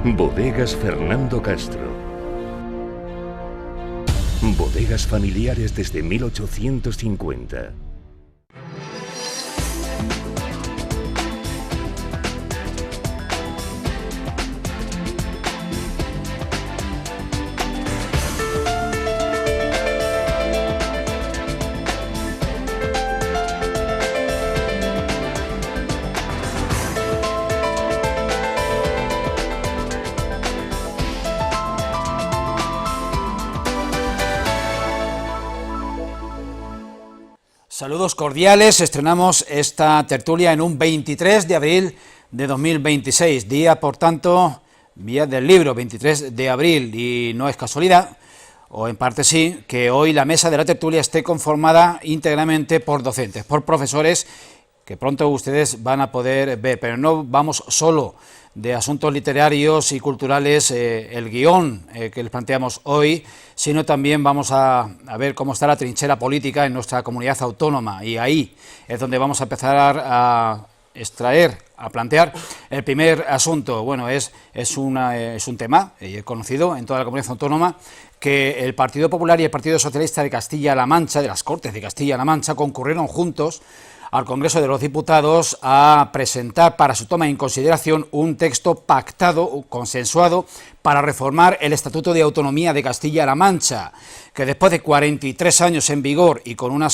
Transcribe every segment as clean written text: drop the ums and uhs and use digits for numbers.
Bodegas Fernando Castro. Bodegas familiares desde 1850. Saludos cordiales, estrenamos esta tertulia en un 23 de abril de 2026, día, por tanto, día del libro, 23 de abril, y no es casualidad, o en parte sí, que hoy la mesa de la tertulia esté conformada íntegramente por docentes, por profesores, que pronto ustedes van a poder ver, pero no vamos solo de asuntos literarios y culturales, el guión que les planteamos hoy, sino también vamos a ver cómo está la trinchera política en nuestra comunidad autónoma, y ahí es donde vamos a empezar a extraer, a plantear el primer asunto. Bueno, es un tema conocido en toda la comunidad autónoma, que el Partido Popular y el Partido Socialista de Castilla-La Mancha, de las Cortes de Castilla-La Mancha, concurrieron juntos al Congreso de los Diputados a presentar para su toma en consideración un texto pactado, consensuado, para reformar el Estatuto de Autonomía de Castilla-La Mancha, que después de 43 años en vigor y con una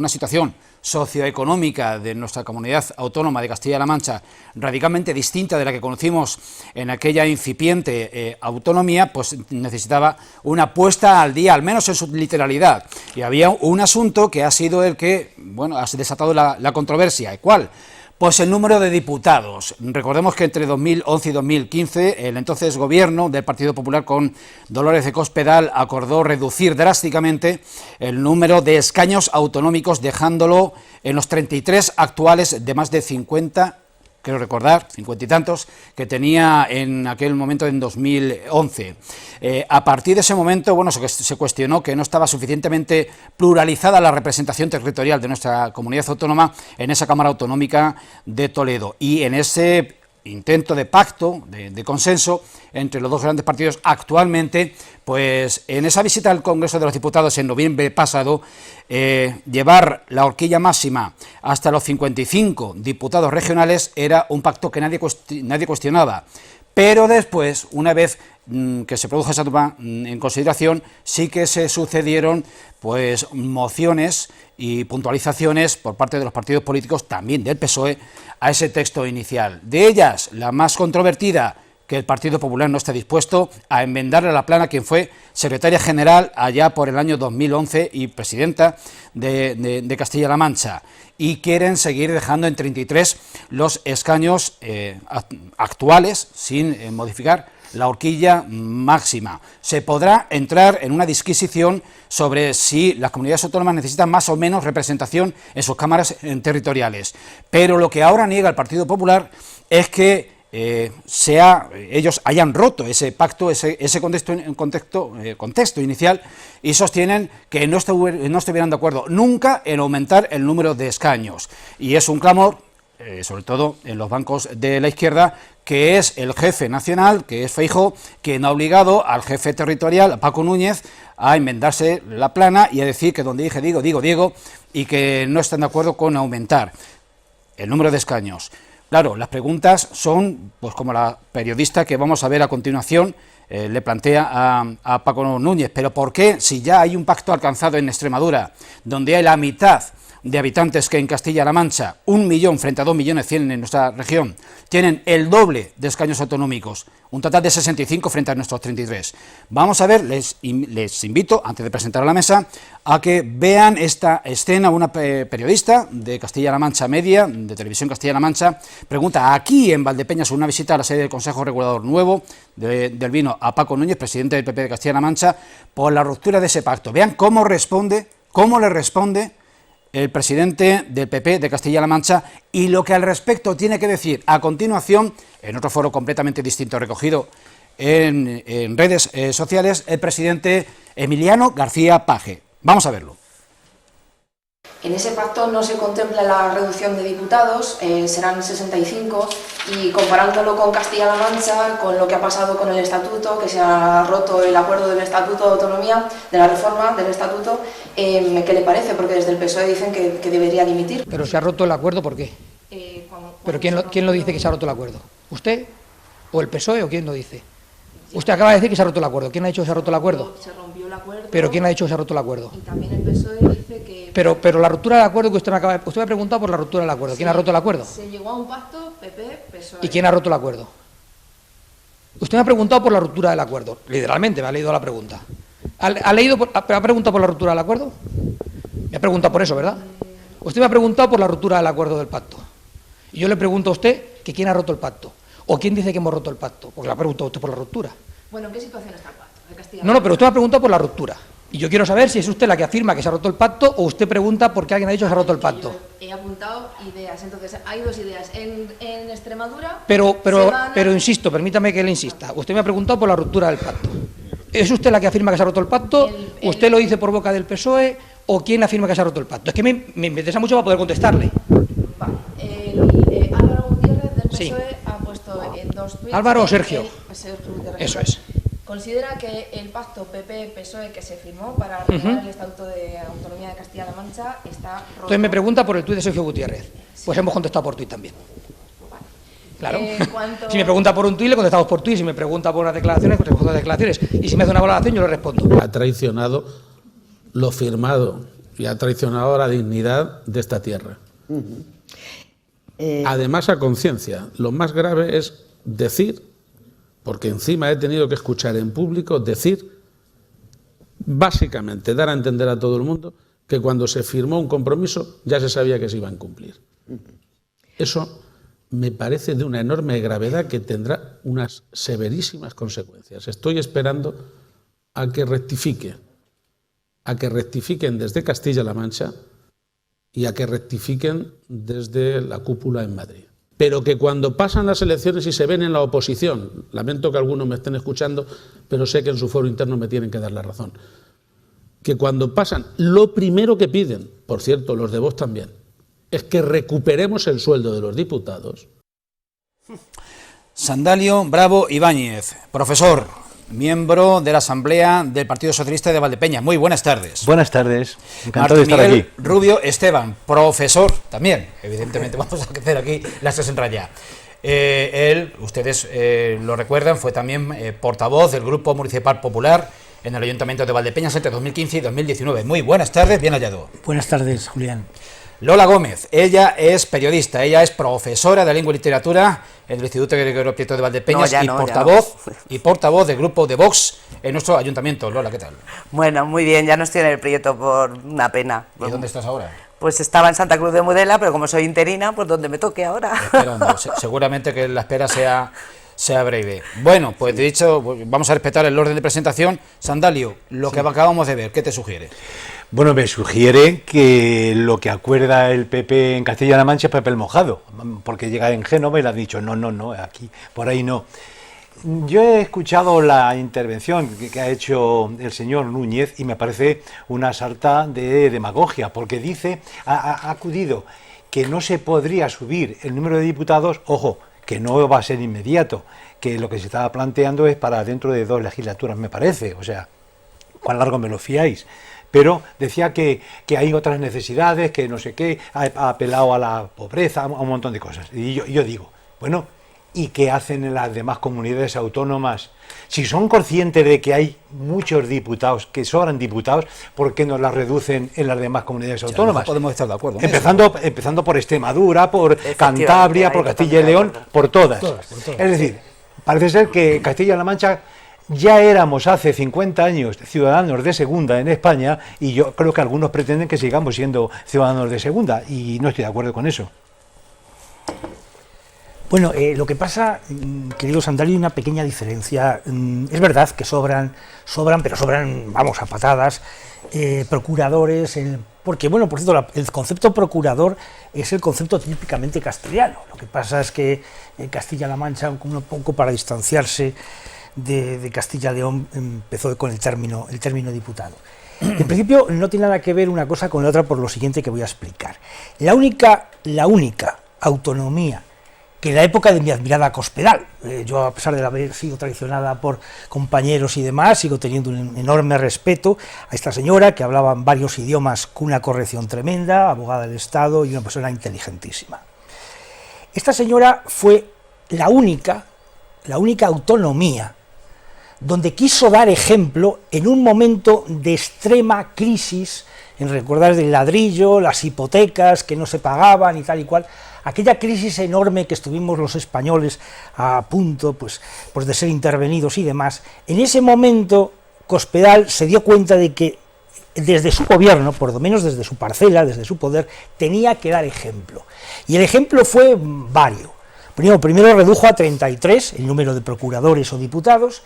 situación socioeconómica de nuestra comunidad autónoma de Castilla-La Mancha radicalmente distinta de la que conocimos en aquella incipiente autonomía, pues necesitaba una puesta al día, al menos en su literalidad. Y había un asunto que ha sido el que, bueno, ha desatado la controversia. ¿Cuál? Pues el número de diputados. Recordemos que entre 2011 y 2015 el entonces gobierno del Partido Popular con Dolores de Cospedal acordó reducir drásticamente el número de escaños autonómicos, dejándolo en los 33 actuales de más de 50, creo recordar, 50 y tantos, que tenía en aquel momento en 2011. A partir de ese momento, bueno, se cuestionó que no estaba suficientemente pluralizada la representación territorial de nuestra comunidad autónoma en esa Cámara Autonómica de Toledo, y en ese intento de pacto, de consenso entre los dos grandes partidos actualmente, pues en esa visita al Congreso de los Diputados en noviembre pasado, llevar la horquilla máxima hasta los 55 diputados regionales era un pacto que nadie cuestionaba. Pero después, una vez que se produjo esa toma en consideración, sí que se sucedieron pues mociones y puntualizaciones por parte de los partidos políticos, también del PSOE, a ese texto inicial. De ellas, la más controvertida, que el Partido Popular no está dispuesto a enmendarle a la plana, quien fue secretaria general allá por el año 2011 y presidenta de Castilla-La Mancha, y quieren seguir dejando en 33 los escaños actuales sin modificar la horquilla máxima. Se podrá entrar en una disquisición sobre si las comunidades autónomas necesitan más o menos representación en sus cámaras territoriales, pero lo que ahora niega el Partido Popular es que ellos hayan roto ese pacto, ese contexto inicial, y sostienen que no estuvieran de acuerdo nunca en aumentar el número de escaños. Y es un clamor, sobre todo en los bancos de la izquierda, que es el jefe nacional, que es Feijóo, quien ha obligado al jefe territorial, a Paco Núñez, a enmendarse la plana y a decir que donde dije digo, y que no están de acuerdo con aumentar el número de escaños. Claro, las preguntas son, pues como la periodista que vamos a ver a continuación le plantea a Paco Núñez, pero ¿por qué, si ya hay un pacto alcanzado en Extremadura, donde hay la mitad de habitantes que en Castilla-La Mancha, 1 millón frente a 2.100.000 en nuestra región, tienen el doble de escaños autonómicos, un total de 65 frente a nuestros 33. Vamos a ver, les invito, antes de presentar a la mesa, a que vean esta escena. Una periodista de Castilla-La Mancha Media, de Televisión Castilla-La Mancha, pregunta aquí en Valdepeñas, una visita a la sede del Consejo Regulador nuevo del vino, a Paco Núñez, presidente del PP de Castilla-La Mancha, por la ruptura de ese pacto. Vean cómo le responde el presidente del PP de Castilla-La Mancha, y lo que al respecto tiene que decir a continuación, en otro foro completamente distinto recogido en redes sociales, el presidente Emiliano García Paje. Vamos a verlo. En ese pacto no se contempla la reducción de diputados, serán 65, y comparándolo con Castilla-La Mancha, con lo que ha pasado con el Estatuto, que se ha roto el acuerdo del Estatuto de Autonomía, de la reforma del Estatuto, ¿qué le parece? Porque desde el PSOE dicen que debería dimitir. Pero se ha roto el acuerdo, ¿por qué? ¿Pero quién lo dice que se ha roto el acuerdo? ¿Usted? ¿O el PSOE o quién lo dice? Usted acaba de decir que se ha roto el acuerdo. ¿Quién ha dicho que se ha roto el acuerdo? Se rompió el acuerdo. ¿Pero quién ha dicho que se ha roto el acuerdo? Y también el PSOE dice que... Pero la ruptura del acuerdo que usted me acaba de... Usted me ha preguntado por la ruptura del acuerdo. ¿Quién ha roto el acuerdo? Se llegó a un pacto PP-PSOE. ¿Y quién ha roto el acuerdo? Usted me ha preguntado por la ruptura del acuerdo. Literalmente me ha leído la pregunta. ¿Ha preguntado por la ruptura del acuerdo? Me ha preguntado por eso, ¿verdad? Usted me ha preguntado por la ruptura del acuerdo del pacto. Y yo le pregunto a usted que quién ha roto el pacto. ¿O quién dice que hemos roto el pacto? Porque le ha preguntado usted por la ruptura. Bueno, ¿en qué situación está el pacto de Castilla? No, pero usted me ha preguntado por la ruptura. Y yo quiero saber si es usted la que afirma que se ha roto el pacto o usted pregunta por qué alguien ha dicho que se ha roto el pacto. Yo he apuntado ideas, entonces hay dos ideas. En Extremadura... Pero insisto, permítame que le insista. Usted me ha preguntado por la ruptura del pacto. ¿Es usted la que afirma que se ha roto el pacto? ¿Usted lo dice por boca del PSOE? ¿O quién afirma que se ha roto el pacto? Es que me interesa mucho para poder contestarle. Álvaro Gutiérrez del PSOE Sí. ha puesto en dos tweets... ¿Álvaro o Sergio? Sergio Gutiérrez. Eso es. Considera que el pacto PP-PSOE que se firmó para renovar el Estatuto de Autonomía de Castilla-La Mancha está roto. Entonces me pregunta por el tuit de Sergio Gutiérrez. Pues hemos contestado por tuit también. Claro. Si me pregunta por un tuit, le contestamos por tuit. Si me pregunta por unas declaraciones, pues respondo a declaraciones. Y si me hace una valoración, yo le respondo. Ha traicionado lo firmado y ha traicionado la dignidad de esta tierra. Además, a conciencia, lo más grave es decir, porque encima he tenido que escuchar en público decir, básicamente, dar a entender a todo el mundo que cuando se firmó un compromiso ya se sabía que se iba a incumplir. Eso me parece de una enorme gravedad que tendrá unas severísimas consecuencias. Estoy esperando a que rectifiquen desde Castilla-La Mancha y a que rectifiquen desde la cúpula en Madrid. Pero que cuando pasan las elecciones y se ven en la oposición, lamento que algunos me estén escuchando, pero sé que en su foro interno me tienen que dar la razón, que cuando pasan, lo primero que piden, por cierto, los de Vox también, es que recuperemos el sueldo de los diputados. Sandalio Bravo Ibáñez, profesor, miembro de la Asamblea del Partido Socialista de Valdepeñas. Muy buenas tardes. Buenas tardes, encantado Martín de estar Miguel aquí. Rubio Esteban, profesor también, evidentemente vamos a hacer aquí las tres en raya. Ustedes lo recuerdan, fue también portavoz del Grupo Municipal Popular en el Ayuntamiento de Valdepeñas entre 2015 y 2019. Muy buenas tardes, bien hallado. Buenas tardes, Julián. Lola Gómez, ella es periodista, ella es profesora de Lengua y Literatura en el Instituto Gregorio Prieto de Valdepeñas y portavoz del grupo de Vox en nuestro ayuntamiento. Lola, ¿qué tal? Bueno, muy bien, ya no estoy en el Prieto por una pena. ¿Y dónde estás ahora? Pues estaba en Santa Cruz de Mudela, pero como soy interina, pues donde me toque ahora. Esperando. Seguramente que la espera sea breve. Bueno, pues dicho, vamos a respetar el orden de presentación. Sandalio, lo que acabamos de ver, ¿qué te sugiere? Bueno, me sugiere que lo que acuerda el PP en Castilla-La Mancha es papel mojado, porque llega en Génova y le han dicho no, aquí, por ahí no. Yo he escuchado la intervención que ha hecho el señor Núñez y me parece una sarta de demagogia, porque dice, ha acudido que no se podría subir el número de diputados, ojo, que no va a ser inmediato, que lo que se estaba planteando es para dentro de 2 legislaturas, me parece, o sea, ¿cuán largo me lo fiáis? Pero decía que hay otras necesidades, que no sé qué, ha apelado a la pobreza, a un montón de cosas. Y yo digo, bueno, ¿y qué hacen en las demás comunidades autónomas? Si son conscientes de que hay muchos diputados, que sobran diputados, ¿por qué no las reducen en las demás comunidades autónomas? No podemos estar de acuerdo. Empezando por Extremadura, por Cantabria, por Castilla y León, por todas. Es decir, parece ser que Castilla-La Mancha ya éramos hace 50 años ciudadanos de segunda en España y yo creo que algunos pretenden que sigamos siendo ciudadanos de segunda y no estoy de acuerdo con eso. Bueno, lo que pasa, querido Sandalio, hay una pequeña diferencia. Es verdad que sobran, pero sobran, vamos, a patadas, procuradores, porque, bueno, por cierto, el concepto procurador es el concepto típicamente castellano. Lo que pasa es que Castilla-La Mancha, un poco para distanciarse de Castilla-León, empezó con el término diputado. En principio no tiene nada que ver una cosa con la otra por lo siguiente que voy a explicar. La única autonomía que en la época de mi admirada Cospedal, yo a pesar de haber sido traicionada por compañeros y demás, sigo teniendo un enorme respeto a esta señora que hablaba en varios idiomas con una corrección tremenda, abogada del Estado y una persona inteligentísima. Esta señora fue la única autonomía donde quiso dar ejemplo en un momento de extrema crisis, en recordar del ladrillo, las hipotecas que no se pagaban y tal y cual, aquella crisis enorme que estuvimos los españoles a punto pues de ser intervenidos y demás. En ese momento Cospedal se dio cuenta de que desde su gobierno, por lo menos desde su parcela, desde su poder, tenía que dar ejemplo. Y el ejemplo fue vario. Primero redujo a 33 el número de procuradores o diputados.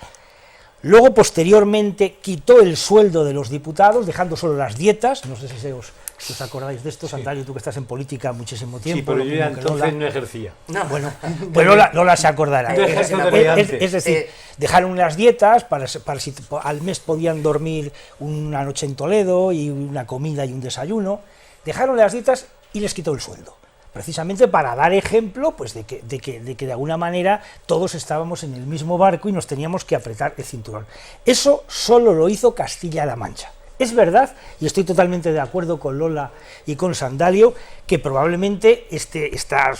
Luego, posteriormente, quitó el sueldo de los diputados, dejando solo las dietas. No sé si os acordáis de esto, sí. Sandalio, tú que estás en política muchísimo tiempo. Sí, pero yo ya entonces no ejercía. No. Bueno, pues Lola se acordará. Es decir, dejaron las dietas para si al mes podían dormir una noche en Toledo y una comida y un desayuno. Dejaron las dietas y les quitó el sueldo, precisamente para dar ejemplo pues de que de alguna manera todos estábamos en el mismo barco y nos teníamos que apretar el cinturón. Eso solo lo hizo Castilla-La Mancha. Es verdad, y estoy totalmente de acuerdo con Lola y con Sandalio, que probablemente esta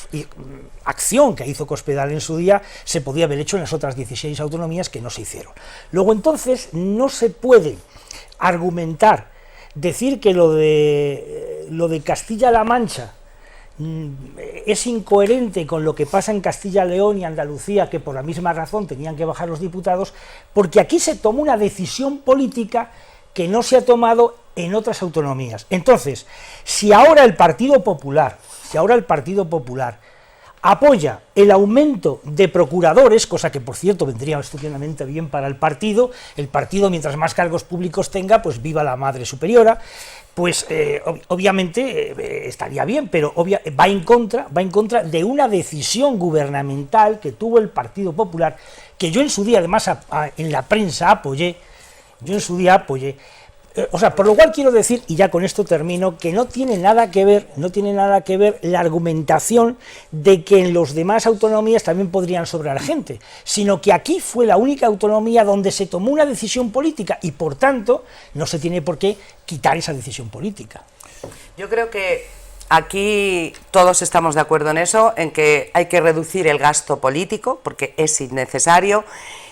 acción que hizo Cospedal en su día se podía haber hecho en las otras 16 autonomías que no se hicieron. Luego entonces no se puede argumentar, decir que lo de Castilla-La Mancha es incoherente con lo que pasa en Castilla-León y Andalucía, que por la misma razón tenían que bajar los diputados, porque aquí se tomó una decisión política que no se ha tomado en otras autonomías. Entonces, si ahora el Partido Popular apoya el aumento de procuradores, cosa que por cierto vendría estupendamente bien para el partido mientras más cargos públicos tenga, pues viva la Madre Superiora, pues obviamente estaría bien, pero va en contra de una decisión gubernamental que tuvo el Partido Popular, que yo en su día además en la prensa apoyé. Por lo cual quiero decir, y ya con esto termino, que no tiene nada que ver la argumentación de que en los demás autonomías también podrían sobrar gente, sino que aquí fue la única autonomía donde se tomó una decisión política y por tanto no se tiene por qué quitar esa decisión política. Yo creo que aquí todos estamos de acuerdo en eso, en que hay que reducir el gasto político porque es innecesario.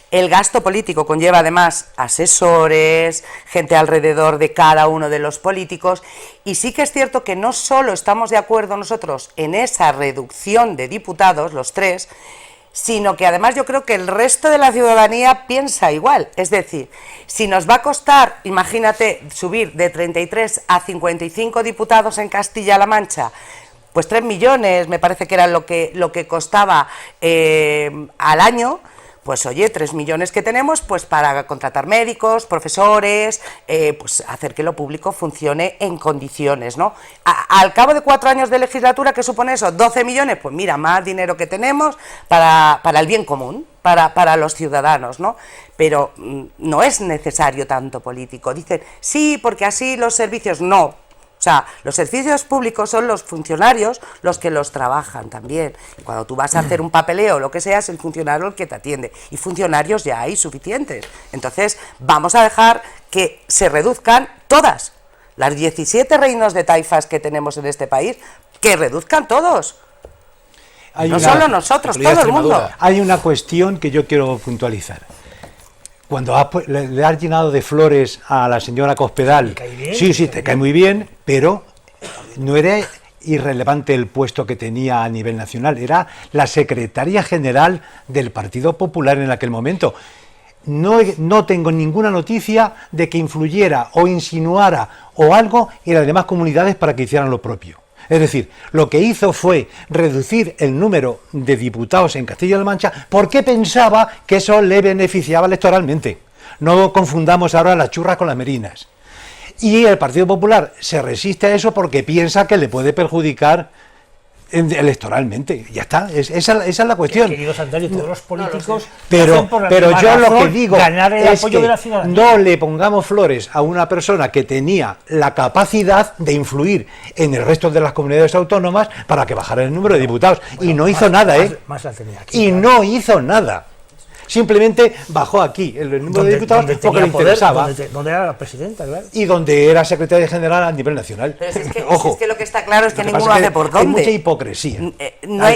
El gasto político conlleva además asesores, gente alrededor de cada uno de los políticos, y sí que es cierto que no solo estamos de acuerdo nosotros en esa reducción de diputados, los 3, sino que además yo creo que el resto de la ciudadanía piensa igual. Es decir, si nos va a costar, imagínate, subir de 33 a 55 diputados en Castilla-La Mancha, pues 3 millones me parece que era lo que costaba al año. Pues oye, 3 millones que tenemos pues para contratar médicos, profesores, pues hacer que lo público funcione en condiciones, ¿no? Al cabo de 4 años de legislatura, ¿qué supone eso? 12 millones, pues mira, más dinero que tenemos para el bien común, para los ciudadanos, ¿no? Pero no es necesario tanto político. Dicen, sí, porque así los servicios, no. O sea, los servicios públicos son los funcionarios los que los trabajan también. Cuando tú vas a hacer un papeleo o lo que sea, es el funcionario el que te atiende. Y funcionarios ya hay suficientes. Entonces, vamos a dejar que se reduzcan todas. Las 17 reinos de taifas que tenemos en este país, que reduzcan todos. No solo nosotros, todo el mundo. Hay una cuestión que yo quiero puntualizar. Cuando le has llenado de flores a la señora Cospedal, sí, te cae muy bien, pero no era irrelevante el puesto que tenía a nivel nacional, era la secretaria general del Partido Popular en aquel momento. No tengo ninguna noticia de que influyera o insinuara o algo en las demás comunidades para que hicieran lo propio. Es decir, lo que hizo fue reducir el número de diputados en Castilla-La Mancha porque pensaba que eso le beneficiaba electoralmente. No confundamos ahora las churras con las merinas. Y el Partido Popular se resiste a eso porque piensa que le puede perjudicar Electoralmente, ya está, esa es la cuestión. Querido Sandalio, todos los políticos Pero hacen por la yo misma lo que razón, digo ganar el es apoyo que de la ciudadanía. no le pongamos flores a una persona que tenía la capacidad de influir en el resto de las comunidades autónomas para que bajara el número de diputados. Y no hizo nada, Más la tenía aquí, Y claro. no hizo nada. Simplemente bajó aquí el número de diputados porque tenía le poder, interesaba. donde era la presidenta, claro. Y donde era secretaria general a nivel nacional. Pero si es que, Ojo. si es que lo que está claro es que Lo que ninguno pasa es hace por Hay dónde. mucha hipocresía.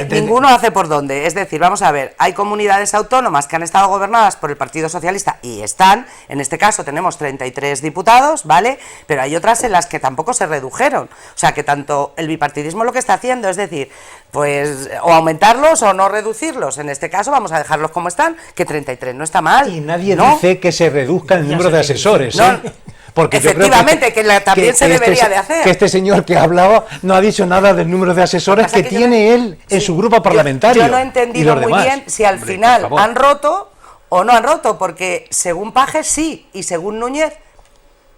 Ninguno hace por dónde. Es decir, vamos a ver, hay comunidades autónomas que han estado gobernadas por el Partido Socialista y están, en este caso tenemos 33 diputados, ¿vale? Pero hay otras en las que tampoco se redujeron. O sea, que tanto el bipartidismo lo que está haciendo es decir, pues o aumentarlos o no reducirlos. En este caso vamos a dejarlos como están, que 33 no está mal. Y nadie ¿no? dice que se reduzca el número de asesores. No, Porque yo creo efectivamente, que también se debería de hacer. Que este señor que ha hablado no ha dicho nada del número de asesores Lo que que pasa es que tiene yo no- él en sí, su grupo parlamentario. Yo no he y entendido los muy demás. bien si al Hombre, final por favor. han roto o no han roto, porque según Paje sí, y según Núñez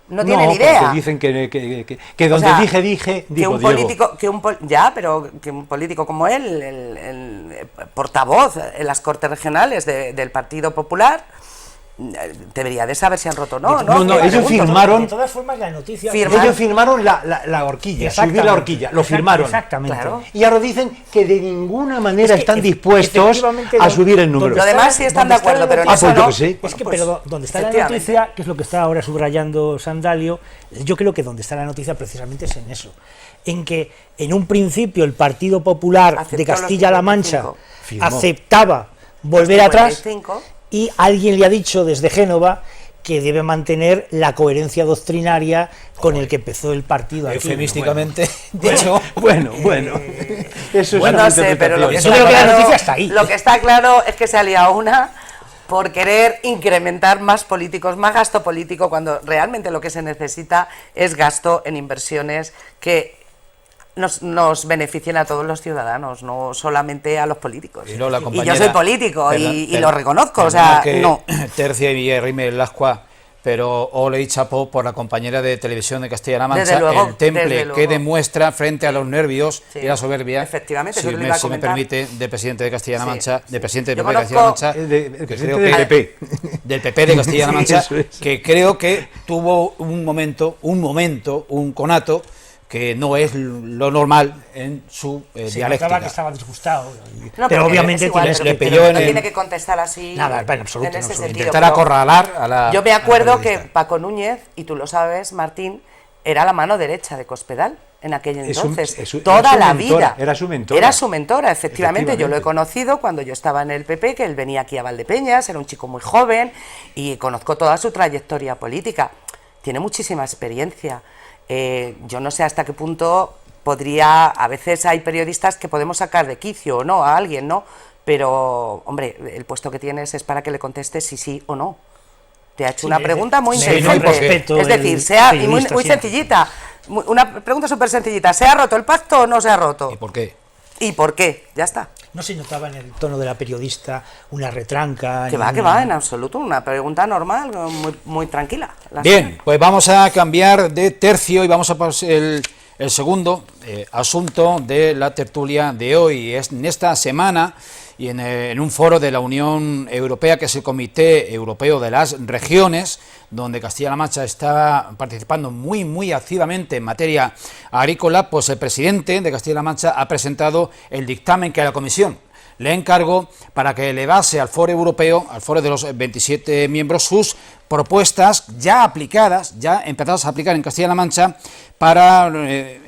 no tienen idea. Porque dicen que donde O sea, dije, que digo un Diego. político, pero que un político como él, el portavoz en las Cortes Regionales del Partido Popular, debería de saber si han roto o no. No, Que la ellos pregunta, firmaron. De todas formas, la noticia... Ellos firmaron la horquilla, subir la horquilla, lo firmaron. Exactamente. Claro. Y ahora dicen que de ninguna manera Es que están dispuestos efectivamente a subir el número. Lo demás sí están de acuerdo, pero en Ah, eso pues yo no. que sí. Es que, Bueno, pero pues, donde está la efectivamente. noticia, que es lo que está ahora subrayando Sandalio, yo creo que donde está la noticia precisamente es en eso. En que en un principio el Partido Popular Aceptó de los Castilla-La Mancha 55. Firmó. aceptaba volver atrás 55. y alguien le ha dicho desde Génova que debe mantener la coherencia doctrinaria con el que empezó el partido aquí. Eufemísticamente, dicho. Bueno. Eso es Bueno, una no sé, pero lo que, interpretación. Yo creo que la claro- noticia está ahí. lo que está claro es que se ha liado una por querer incrementar más políticos, más gasto político, cuando realmente lo que se necesita es gasto en inversiones que nos beneficien a todos los ciudadanos, no solamente a los políticos. Y, no, la Y compañera- yo soy político Perdón, y perdón, lo reconozco, o perdona sea, que no. Tercia y rime el ascua, pero ole y chapó por la compañera de televisión de Castilla-La Mancha, Desde luego, el temple desde que luego. demuestra frente a los nervios Sí, y la soberbia, efectivamente, si eso lo me, iba a si me comentar. permite, del presidente de Castilla-La Sí, Mancha, sí. del presidente del Yo PP de Castilla-La conozco- Mancha, El del que presidente creo del que- PP. del PP de Castilla-La Sí, Mancha, eso es. que creo que tuvo un conato que no es lo normal en su Se dialéctica. notaba que estaba disgustado. No, pero que obviamente es igual, tienes pero le que pilló en no el- tiene que contestar así Nada, en absoluto, en en ese absoluto. sentido. Intentar pero acorralar a la... yo me a la acuerdo que periodista. Paco Núñez, y tú lo sabes, Martín, era la mano derecha de Cospedal en aquel Es su- entonces, es su- toda era su la mentora, vida. era su mentora. Era su mentora, efectivamente. Yo lo he Efectivamente. conocido cuando yo estaba en el PP, que él venía aquí a Valdepeñas, era un chico muy joven y conozco toda su trayectoria política. Tiene muchísima experiencia. Yo no sé hasta qué punto podría, a veces hay periodistas que podemos sacar de quicio o no a alguien, ¿no? Pero, hombre, el puesto que tienes es para que le contestes si sí o no. Te ha hecho Sí, una pregunta muy sí, no hay inteligente. por qué. Respeto Es decir, el sea y muy, periodista muy siempre. sencillita. Una pregunta súper sencillita. ¿Se ha roto el pacto o no se ha roto? ¿Y por qué? ¿Y por qué? Ya está. No se notaba en el tono de la periodista una retranca. Que ni va, una- en absoluto. Una pregunta normal, muy, muy tranquila. Bien, pues vamos a cambiar de tercio y vamos a pasar el segundo asunto de la tertulia de hoy. Es en esta semana y en un foro de la Unión Europea, que es el Comité Europeo de las Regiones, donde Castilla-La Mancha está participando muy activamente en materia agrícola, pues el presidente de Castilla-La Mancha ha presentado el dictamen que la Comisión le encargó para que elevase al foro europeo, al foro de los 27 miembros, sus propuestas ya aplicadas, ya empezadas a aplicar en Castilla-La Mancha, para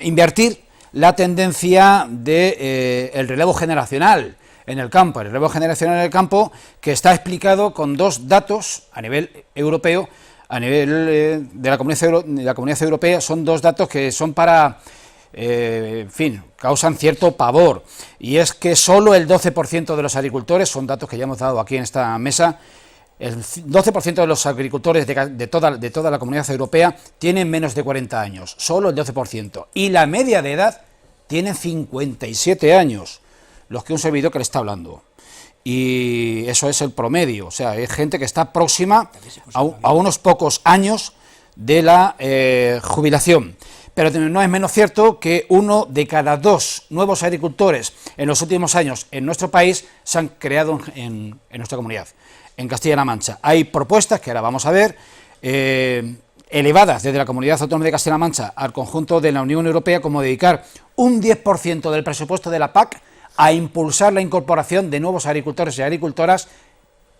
invertir la tendencia de el relevo generacional en el campo. El relevo generacional en el campo, que está explicado con dos datos a nivel europeo, a nivel de la Comunidad Europea, son dos datos que son para... en fin, causan cierto pavor, y es que solo el 12% de los agricultores, son datos que ya hemos dado aquí en esta mesa, el 12% de los agricultores de toda la Comunidad Europea tienen menos de 40 años, solo el 12%, y la media de edad tiene 57 años, los que un servidor que le está hablando. Y eso es el promedio, o sea, hay gente que está próxima a unos pocos años de la jubilación. pero no es menos cierto que 1 de cada 2 nuevos agricultores en los últimos años en nuestro país se han creado en nuestra comunidad, en Castilla-La Mancha. Hay propuestas que ahora vamos a ver, elevadas desde la Comunidad Autónoma de Castilla-La Mancha al conjunto de la Unión Europea, como dedicar un 10% del presupuesto de la PAC a impulsar la incorporación de nuevos agricultores y agricultoras,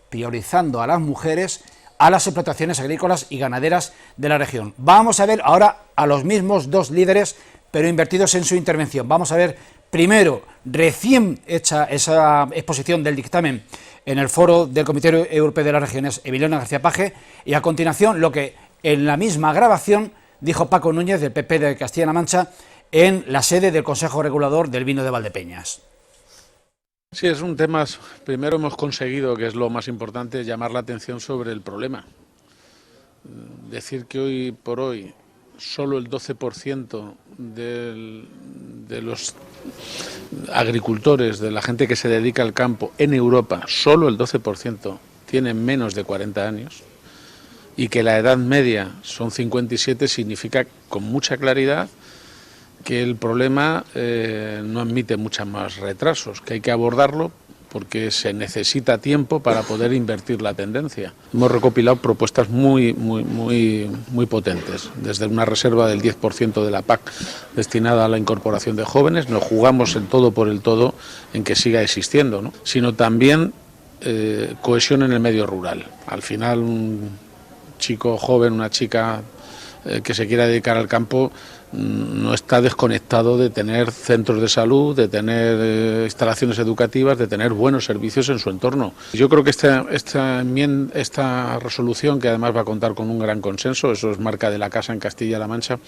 priorizando a las mujeres a las explotaciones agrícolas y ganaderas de la región. Vamos a ver ahora a los mismos 2 líderes, pero invertidos en su intervención. Vamos a ver primero, recién hecha esa exposición del dictamen en el foro del Comité Europeo de las Regiones, Emiliano García Paje, y a continuación lo que en la misma grabación dijo Paco Núñez, del PP de Castilla-La Mancha, en la sede del Consejo Regulador del Vino de Valdepeñas. Sí, es un tema, primero hemos conseguido, que es lo más importante, llamar la atención sobre el problema. Decir que hoy por hoy solo el 12% de los agricultores, de la gente que se dedica al campo en Europa, solo el 12% tienen menos de 40 años, y que la edad media son 57, significa con mucha claridad que el problema no admite muchos más retrasos, que hay que abordarlo porque se necesita tiempo para poder invertir la tendencia. Hemos recopilado propuestas muy potentes, desde una reserva del 10% de la PAC destinada a la incorporación de jóvenes, nos jugamos el todo por el todo en que siga existiendo, ¿no? Sino también cohesión en el medio rural. Al final un chico joven, una chica que se quiera dedicar al campo no está desconectado de tener centros de salud, de tener instalaciones educativas, de tener buenos servicios en su entorno. Yo creo que esta resolución, que además va a contar con un gran consenso, eso es marca de la Casa en Castilla-La Mancha,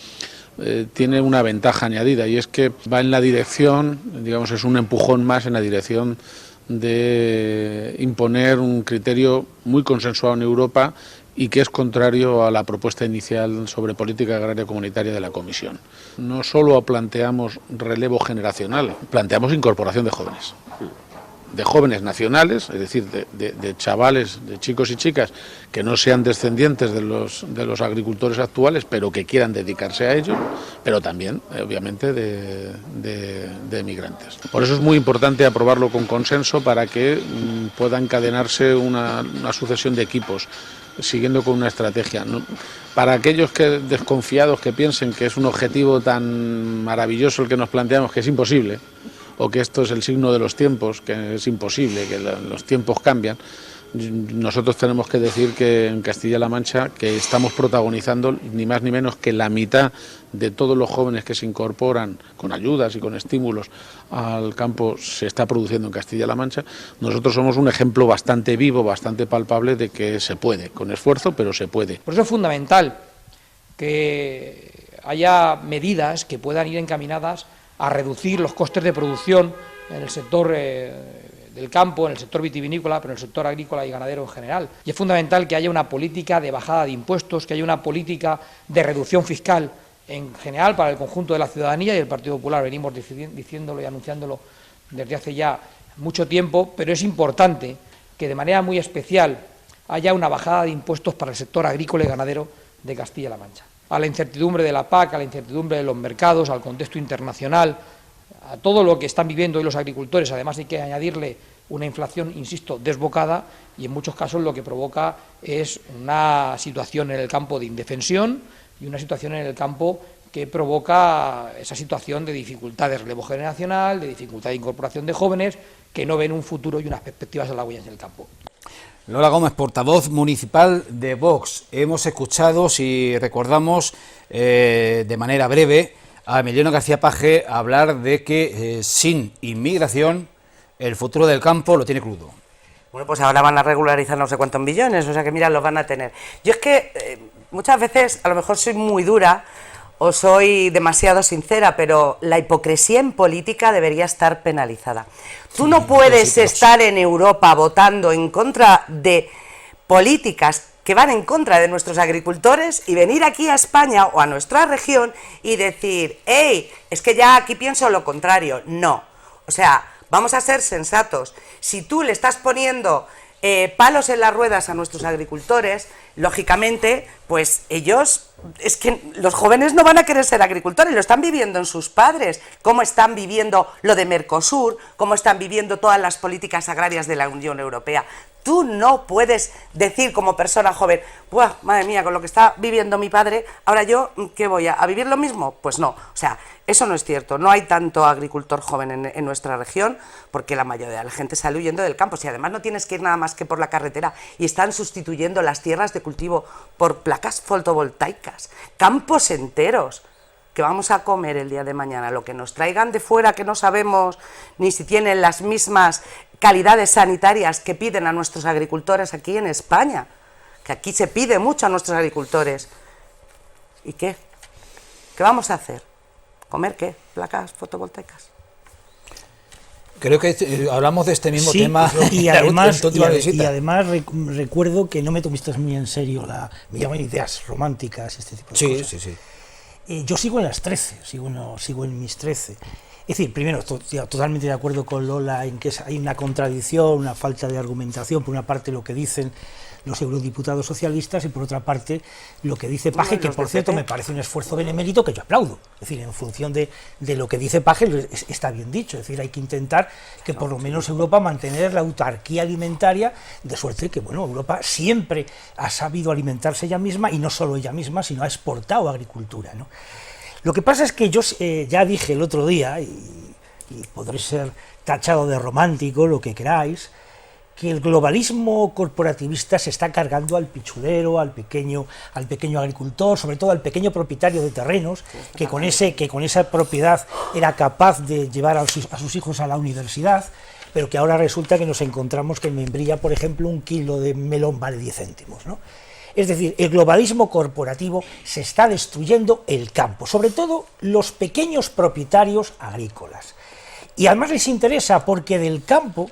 tiene una ventaja añadida, y es que va en la dirección, digamos, es un empujón más en la dirección de imponer un criterio muy consensuado en Europa y que es contrario a la propuesta inicial sobre política agraria comunitaria de la Comisión. No solo planteamos relevo generacional, planteamos incorporación de jóvenes nacionales, es decir, de chavales, de chicos y chicas que no sean descendientes de los agricultores actuales, pero que quieran dedicarse a ello, pero también, obviamente, de emigrantes. Por eso es muy importante aprobarlo con consenso para que pueda encadenarse una sucesión de equipos, siguiendo con una estrategia. Para aquellos desconfiados que piensen que es un objetivo tan maravilloso el que nos planteamos, que es imposible, o que esto es el signo de los tiempos, que es imposible, que los tiempos cambian, nosotros tenemos que decir que en Castilla-La Mancha que estamos protagonizando ni más ni menos que la mitad de todos los jóvenes que se incorporan con ayudas y con estímulos al campo se está produciendo en Castilla-La Mancha. Nosotros somos un ejemplo bastante vivo, bastante palpable de que se puede, con esfuerzo, pero se puede. Por eso es fundamental que haya medidas que puedan ir encaminadas a reducir los costes de producción en el sector del campo, en el sector vitivinícola, pero en el sector agrícola y ganadero en general. Y es fundamental que haya una política de bajada de impuestos, que haya una política de reducción fiscal en general para el conjunto de la ciudadanía, y el Partido Popular venimos diciéndolo y anunciándolo desde hace ya mucho tiempo, pero es importante que de manera muy especial haya una bajada de impuestos para el sector agrícola y ganadero de Castilla-La Mancha. A la incertidumbre de la PAC, a la incertidumbre de los mercados, al contexto internacional, a todo lo que están viviendo hoy los agricultores, además hay que añadirle una inflación, insisto, desbocada, y en muchos casos lo que provoca es una situación en el campo de indefensión y una situación en el campo que provoca esa situación de dificultad de relevo generacional, de dificultad de incorporación de jóvenes que no ven un futuro y unas perspectivas halagüeñas en el campo. Lola Gómez, portavoz municipal de Vox. Hemos escuchado, si recordamos, de manera breve, a Emiliano García Paje hablar de que sin inmigración el futuro del campo lo tiene crudo. Bueno, pues ahora van a regularizar no sé cuántos millones, o sea que mira, los van a tener. Yo es que muchas veces a lo mejor soy muy dura o soy demasiado sincera, pero la hipocresía en política debería estar penalizada. Tú no puedes estar en Europa votando en contra de políticas que van en contra de nuestros agricultores y venir aquí a España o a nuestra región y decir, hey, es que ya aquí pienso lo contrario. No, o sea, vamos a ser sensatos. Si tú le estás poniendo palos en las ruedas a nuestros agricultores, lógicamente, pues ellos, es que los jóvenes no van a querer ser agricultores, lo están viviendo en sus padres, cómo están viviendo lo de Mercosur, cómo están viviendo todas las políticas agrarias de la Unión Europea. Tú no puedes decir como persona joven, ¡buah, madre mía, con lo que está viviendo mi padre, ahora yo, ¿qué voy a vivir lo mismo? Pues no, o sea, eso no es cierto, no hay tanto agricultor joven en nuestra región, porque la mayoría de la gente sale huyendo del campo, si además no tienes que ir nada más que por la carretera y están sustituyendo las tierras de cultivo por placas fotovoltaicas, campos enteros, que vamos a comer el día de mañana, lo que nos traigan de fuera que no sabemos ni si tienen las mismas calidades sanitarias que piden a nuestros agricultores aquí en España, que aquí se pide mucho a nuestros agricultores. ¿Y qué? ¿Qué vamos a hacer? ¿Comer qué? ¿Placas fotovoltaicas? Creo que hablamos de este mismo Sí, tema. y además, en tu última visita. recuerdo que no me tomaste muy en serio me llaman ideas románticas, este tipo de Sí, cosas. sí, sí. Yo sigo en las 13, sigo en mis 13. Es decir, primero, totalmente de acuerdo con Lola en que hay una contradicción, una falta de argumentación, por una parte lo que dicen los eurodiputados socialistas y por otra parte lo que dice Paje, que por cierto me parece un esfuerzo benemérito que yo aplaudo. Es decir, en función de lo que dice Paje está bien dicho, es decir, hay que intentar que por lo menos Europa mantener la autarquía alimentaria, de suerte que, bueno, Europa siempre ha sabido alimentarse ella misma y no solo ella misma, sino ha exportado agricultura, ¿no? Lo que pasa es que yo ya dije el otro día, y podré ser tachado de romántico, lo que queráis, que el globalismo corporativista se está cargando al pichulero, al pequeño agricultor, sobre todo al pequeño propietario de terrenos, que con esa propiedad era capaz de llevar a sus hijos a la universidad, pero que ahora resulta que nos encontramos que en Membrilla, por ejemplo, un kilo de melón vale 10 céntimos, ¿no? Es decir, el globalismo corporativo se está destruyendo el campo, sobre todo los pequeños propietarios agrícolas. Y además les interesa porque del campo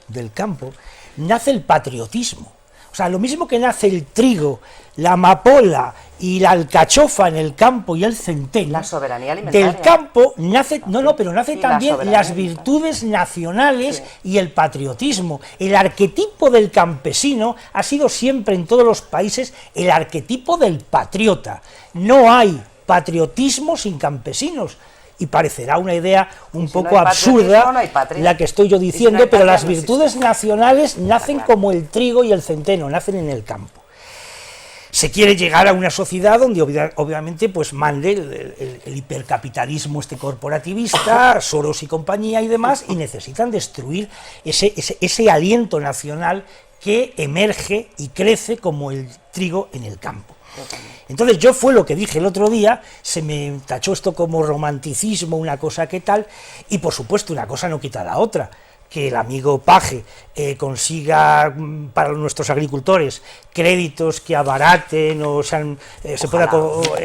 nace el patriotismo. O sea, lo mismo que nace el trigo, la amapola y la alcachofa en el campo y el centeno, la soberanía alimentaria. Del campo nace, pero nace también las virtudes ¿no? nacionales Sí. y el patriotismo. El arquetipo del campesino ha sido siempre en todos los países el arquetipo del patriota. No hay patriotismo sin campesinos. Y parecerá una idea un poco absurda la que estoy yo diciendo, si pero las virtudes nacionales nacen como el trigo y el centeno, nacen en el campo. Se quiere llegar a una sociedad donde obviamente pues mande el hipercapitalismo corporativista, Soros y compañía y demás, y necesitan destruir ese aliento nacional que emerge y crece como el trigo en el campo. Entonces yo fue lo que dije el otro día, se me tachó esto como romanticismo, una cosa que tal, y por supuesto una cosa no quita la otra, que el amigo Paje consiga para nuestros agricultores créditos que abaraten o se pueda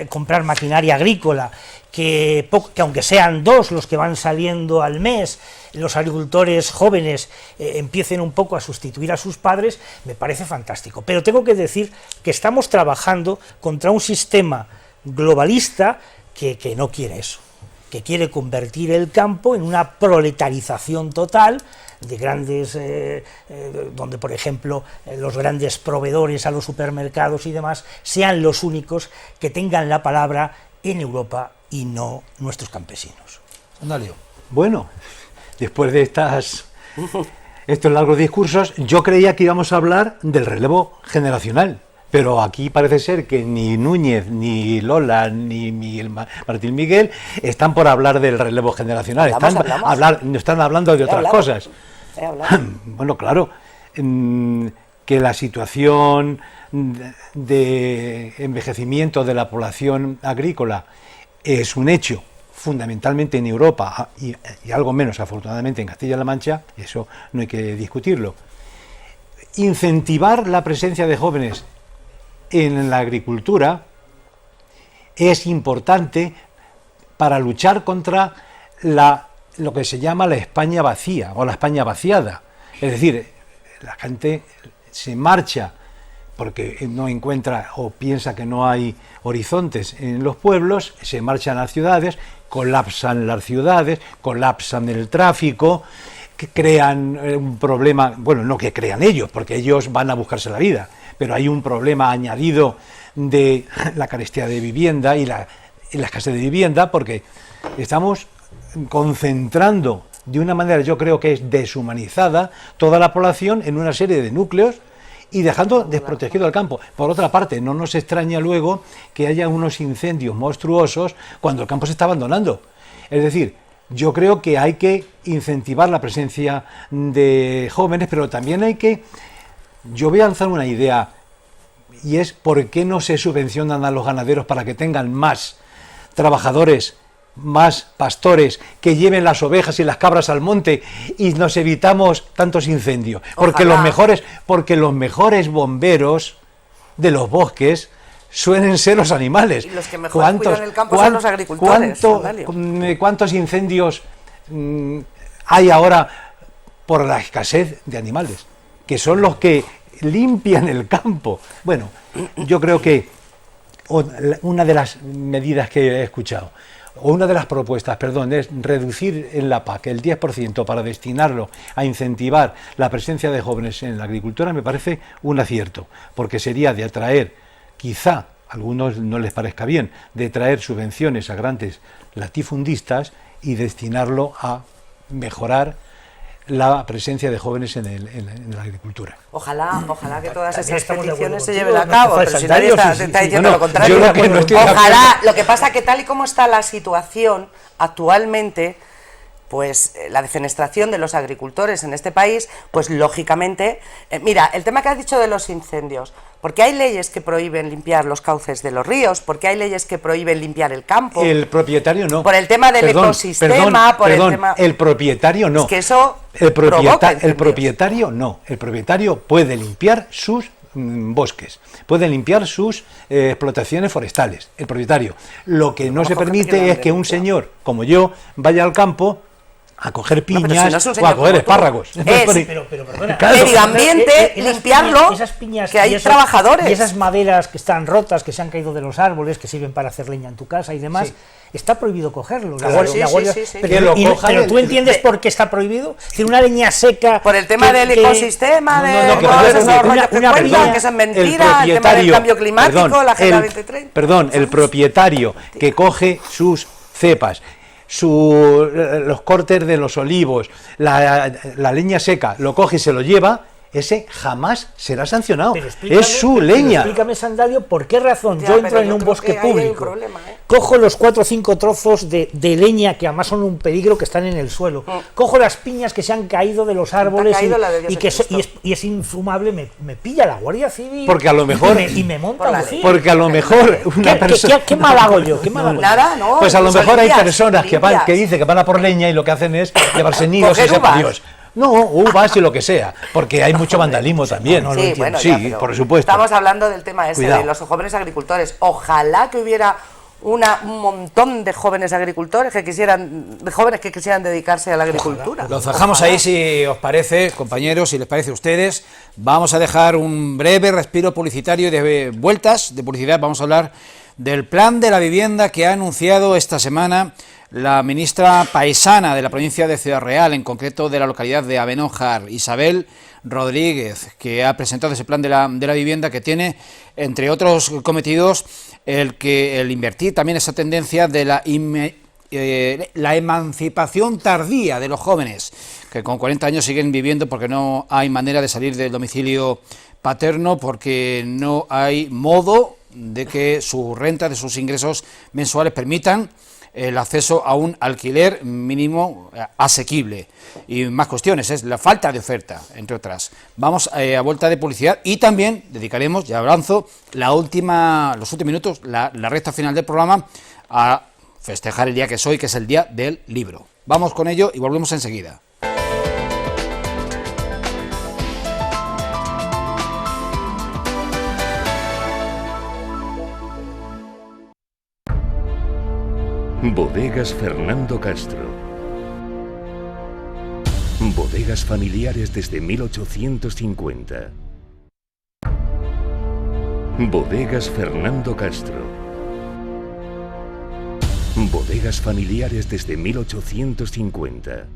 comprar maquinaria agrícola, que aunque sean 2 los que van saliendo al mes, los agricultores jóvenes empiecen un poco a sustituir a sus padres, me parece fantástico. Pero tengo que decir que estamos trabajando contra un sistema globalista que no quiere eso, que quiere convertir el campo en una proletarización total de grandes, donde por ejemplo los grandes proveedores a los supermercados y demás sean los únicos que tengan la palabra en Europa y no nuestros campesinos. Andalio. Bueno, después de estos largos discursos, yo creía que íbamos a hablar del relevo generacional, pero aquí parece ser que ni Núñez, ni Lola, ni Martín Miguel están por hablar del relevo generacional, están hablando de otras cosas. Bueno, claro, que la situación de envejecimiento de la población agrícola es un hecho, fundamentalmente en Europa y algo menos afortunadamente en Castilla-La Mancha, eso no hay que discutirlo. Incentivar la presencia de jóvenes en la agricultura es importante para luchar contra lo que se llama la España vacía o la España vaciada. Es decir, la gente se marcha porque no encuentra o piensa que no hay horizontes en los pueblos, se marchan a las ciudades, colapsan las ciudades, colapsan el tráfico, que crean un problema, bueno, no que crean ellos, porque ellos van a buscarse la vida, pero hay un problema añadido de la carestía de vivienda y la escasez de vivienda, porque estamos concentrando de una manera, yo creo que es deshumanizada, toda la población en una serie de núcleos y dejando desprotegido el campo. Por otra parte, no nos extraña luego que haya unos incendios monstruosos cuando el campo se está abandonando. Es decir, yo creo que hay que incentivar la presencia de jóvenes, pero también hay que... Yo voy a lanzar una idea, y es ¿por qué no se subvencionan a los ganaderos para que tengan más trabajadores, más pastores, que lleven las ovejas y las cabras al monte y nos evitamos tantos incendios? Porque los mejores bomberos de los bosques suelen ser los animales. Y los que mejor cuidan el campo son los agricultores. ¿Cuántos incendios hay ahora por la escasez de animales? Que son los que limpian el campo. Bueno, yo creo que una de las medidas que he escuchado, o una de las propuestas, perdón, es reducir en la PAC el 10% para destinarlo a incentivar la presencia de jóvenes en la agricultura. Me parece un acierto, porque sería de atraer, quizá a algunos no les parezca bien, de traer subvenciones a grandes latifundistas y destinarlo a mejorar la presencia de jóvenes en la agricultura. Ojalá que todas esas peticiones se lleven a cabo, pero si nadie está diciendo lo contrario. Ojalá, lo que pasa que tal y como está la situación actualmente, pues la defenestración de los agricultores en este país, pues lógicamente, mira, el tema que has dicho de los incendios, porque hay leyes que prohíben limpiar los cauces de los ríos, porque hay leyes que prohíben limpiar el campo. El propietario no. Por el tema del ecosistema, el tema... El propietario no. Es que eso el propietario no. El propietario puede limpiar sus bosques, puede limpiar sus explotaciones forestales. El propietario. Lo que no se permite es que un señor como yo vaya al campo a coger piñas o a coger espárragos. Pero perdona, medio ambiente, limpiarlo, esas piñas, que hay trabajadores. Y esas maderas que están rotas, que se han caído de los árboles, que sirven para hacer leña en tu casa y demás, sí. Está prohibido cogerlo. Pero tú entiendes por qué está prohibido. Es decir, una leña seca... Por el tema del ecosistema, que es mentira, el tema del cambio climático, la Agenda 2030. Perdón, el propietario que coge sus cepas, los cortes de los olivos, la leña seca, lo coge y se lo lleva, ese jamás será sancionado. Es su leña. Explícame, Sandalio, por qué razón yo entro en un bosque público, cojo los 4 o 5 trozos de leña que además son un peligro, que están en el suelo, cojo las piñas que se han caído de los árboles y es infumable, me pilla la Guardia Civil, porque a lo mejor y me monta un giro. Porque a lo mejor una persona... ¿Qué mal hago yo? Nada, no. Pues a lo mejor hay personas que dicen que van a por leña y lo que hacen es llevarse nidos y sepa Dios. No, uvas y lo que sea, porque hay mucho vandalismo también. Sí, bueno, sí, por supuesto. Estamos hablando del tema ese, de los jóvenes agricultores. Ojalá que hubiera un montón de jóvenes agricultores que quisieran dedicarse a la agricultura. Lo dejamos ahí, si os parece, compañeros, si les parece a ustedes. Vamos a dejar un breve respiro publicitario y de vueltas de publicidad. Vamos a hablar del plan de la vivienda que ha anunciado esta semana la ministra paisana de la provincia de Ciudad Real, en concreto de la localidad de Abenójar, Isabel Rodríguez, que ha presentado ese plan de la vivienda que tiene, entre otros cometidos, el invertir también esa tendencia de la emancipación tardía de los jóvenes, que con 40 años siguen viviendo porque no hay manera de salir del domicilio paterno, porque no hay modo de que su renta, de sus ingresos mensuales permitan el acceso a un alquiler mínimo asequible. Y más cuestiones, es la falta de oferta, entre otras. Vamos a vuelta de publicidad y también dedicaremos, ya avanzo, los últimos minutos, la recta final del programa, a festejar el día que es hoy, que es el Día del Libro. Vamos con ello y volvemos enseguida. Bodegas Fernando Castro. Bodegas familiares desde 1850. Bodegas Fernando Castro. Bodegas familiares desde 1850.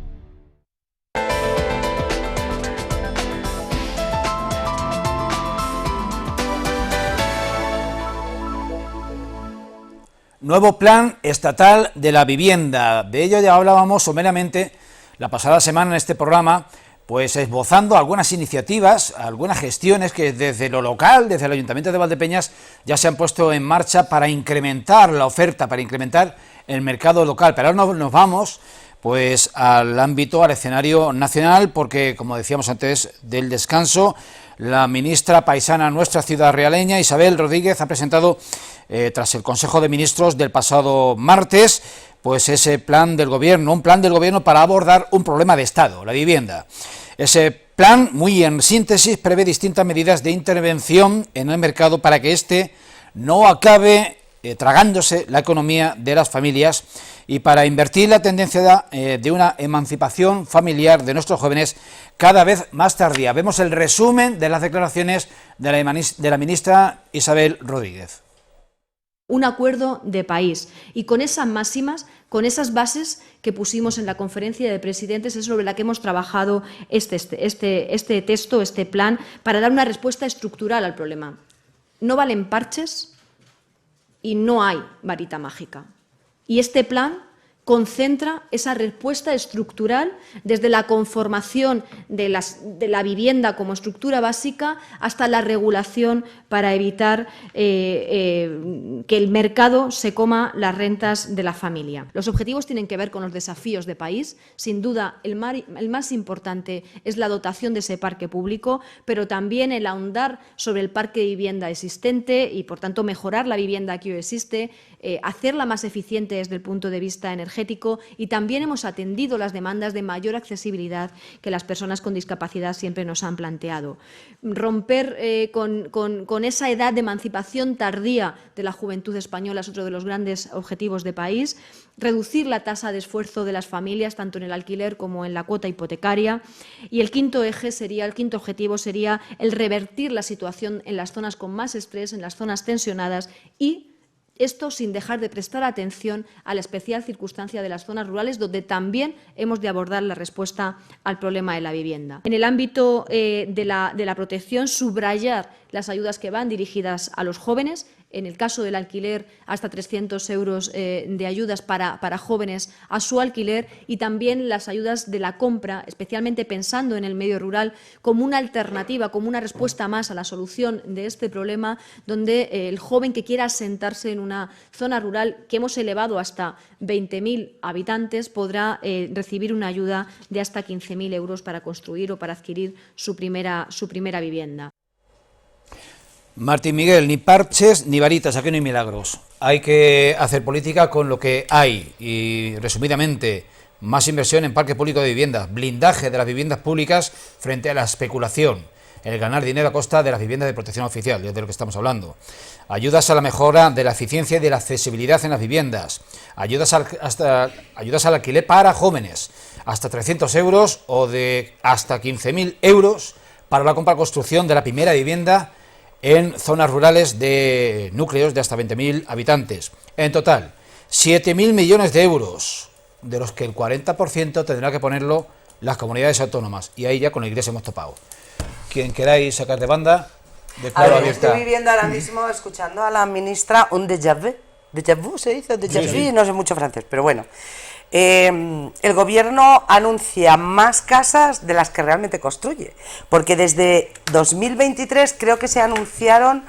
Nuevo plan estatal de la vivienda. De ello ya hablábamos someramente la pasada semana en este programa, pues esbozando algunas iniciativas, algunas gestiones que desde lo local, desde el Ayuntamiento de Valdepeñas, ya se han puesto en marcha para incrementar la oferta, para incrementar el mercado local. Pero ahora nos vamos pues al ámbito, al escenario nacional, porque, como decíamos antes del descanso, la ministra paisana nuestra ciudad realeña, Isabel Rodríguez, ha presentado, tras el Consejo de Ministros del pasado martes, pues ese plan del Gobierno, un plan del Gobierno para abordar un problema de Estado, la vivienda. Ese plan, muy en síntesis, prevé distintas medidas de intervención en el mercado para que éste no acabe tragándose la economía de las familias y para invertir la tendencia de una emancipación familiar de nuestros jóvenes cada vez más tardía. Vemos el resumen de las declaraciones de la ministra Isabel Rodríguez. Un acuerdo de país y con esas máximas, con esas bases que pusimos en la conferencia de presidentes es sobre la que hemos trabajado este texto, este plan, para dar una respuesta estructural al problema. No valen parches y no hay varita mágica. Y este plan concentra esa respuesta estructural desde la conformación de la vivienda como estructura básica hasta la regulación para evitar que el mercado se coma las rentas de la familia. Los objetivos tienen que ver con los desafíos de país. Sin duda, el más importante es la dotación de ese parque público, pero también el ahondar sobre el parque de vivienda existente y, por tanto, mejorar la vivienda que hoy existe, hacerla más eficiente desde el punto de vista energético, y también hemos atendido las demandas de mayor accesibilidad que las personas con discapacidad siempre nos han planteado. Romper con esa edad de emancipación tardía de la juventud española es otro de los grandes objetivos de país. Reducir la tasa de esfuerzo de las familias, tanto en el alquiler como en la cuota hipotecaria. Y el quinto objetivo sería el revertir la situación en las zonas con más estrés, en las zonas tensionadas, y esto sin dejar de prestar atención a la especial circunstancia de las zonas rurales, donde también hemos de abordar la respuesta al problema de la vivienda. En el ámbito de la protección, subrayar las ayudas que van dirigidas a los jóvenes. En el caso del alquiler, hasta 300 euros de ayudas para jóvenes a su alquiler, y también las ayudas de la compra, especialmente pensando en el medio rural, como una alternativa, como una respuesta más a la solución de este problema, donde el joven que quiera asentarse en una zona rural que hemos elevado hasta 20.000 habitantes podrá recibir una ayuda de hasta 15.000 euros para construir o para adquirir su primera vivienda. Martín Miguel, ni parches ni varitas, aquí no hay milagros. Hay que hacer política con lo que hay y, resumidamente, más inversión en parque público de viviendas, blindaje de las viviendas públicas frente a la especulación, el ganar dinero a costa de las viviendas de protección oficial, es de lo que estamos hablando. Ayudas a la mejora de la eficiencia y de la accesibilidad en las viviendas, ayudas al alquiler para jóvenes, hasta 300 euros o de hasta 15.000 euros para la compra y construcción de la primera vivienda en zonas rurales de núcleos de hasta 20.000 habitantes. En total, 7.000 millones de euros, de los que el 40% tendrá que ponerlo las comunidades autónomas. Y ahí ya con la Iglesia hemos topado. Quien queráis sacar de banda, declaro abierta. Estoy viviendo ahora mismo, escuchando a la ministra, un déjà vu. ¿Déjà vu se dice? ¿Déjà vu? Sí. No sé mucho francés, pero bueno. El gobierno anuncia más casas de las que realmente construye, porque desde 2023 creo que se anunciaron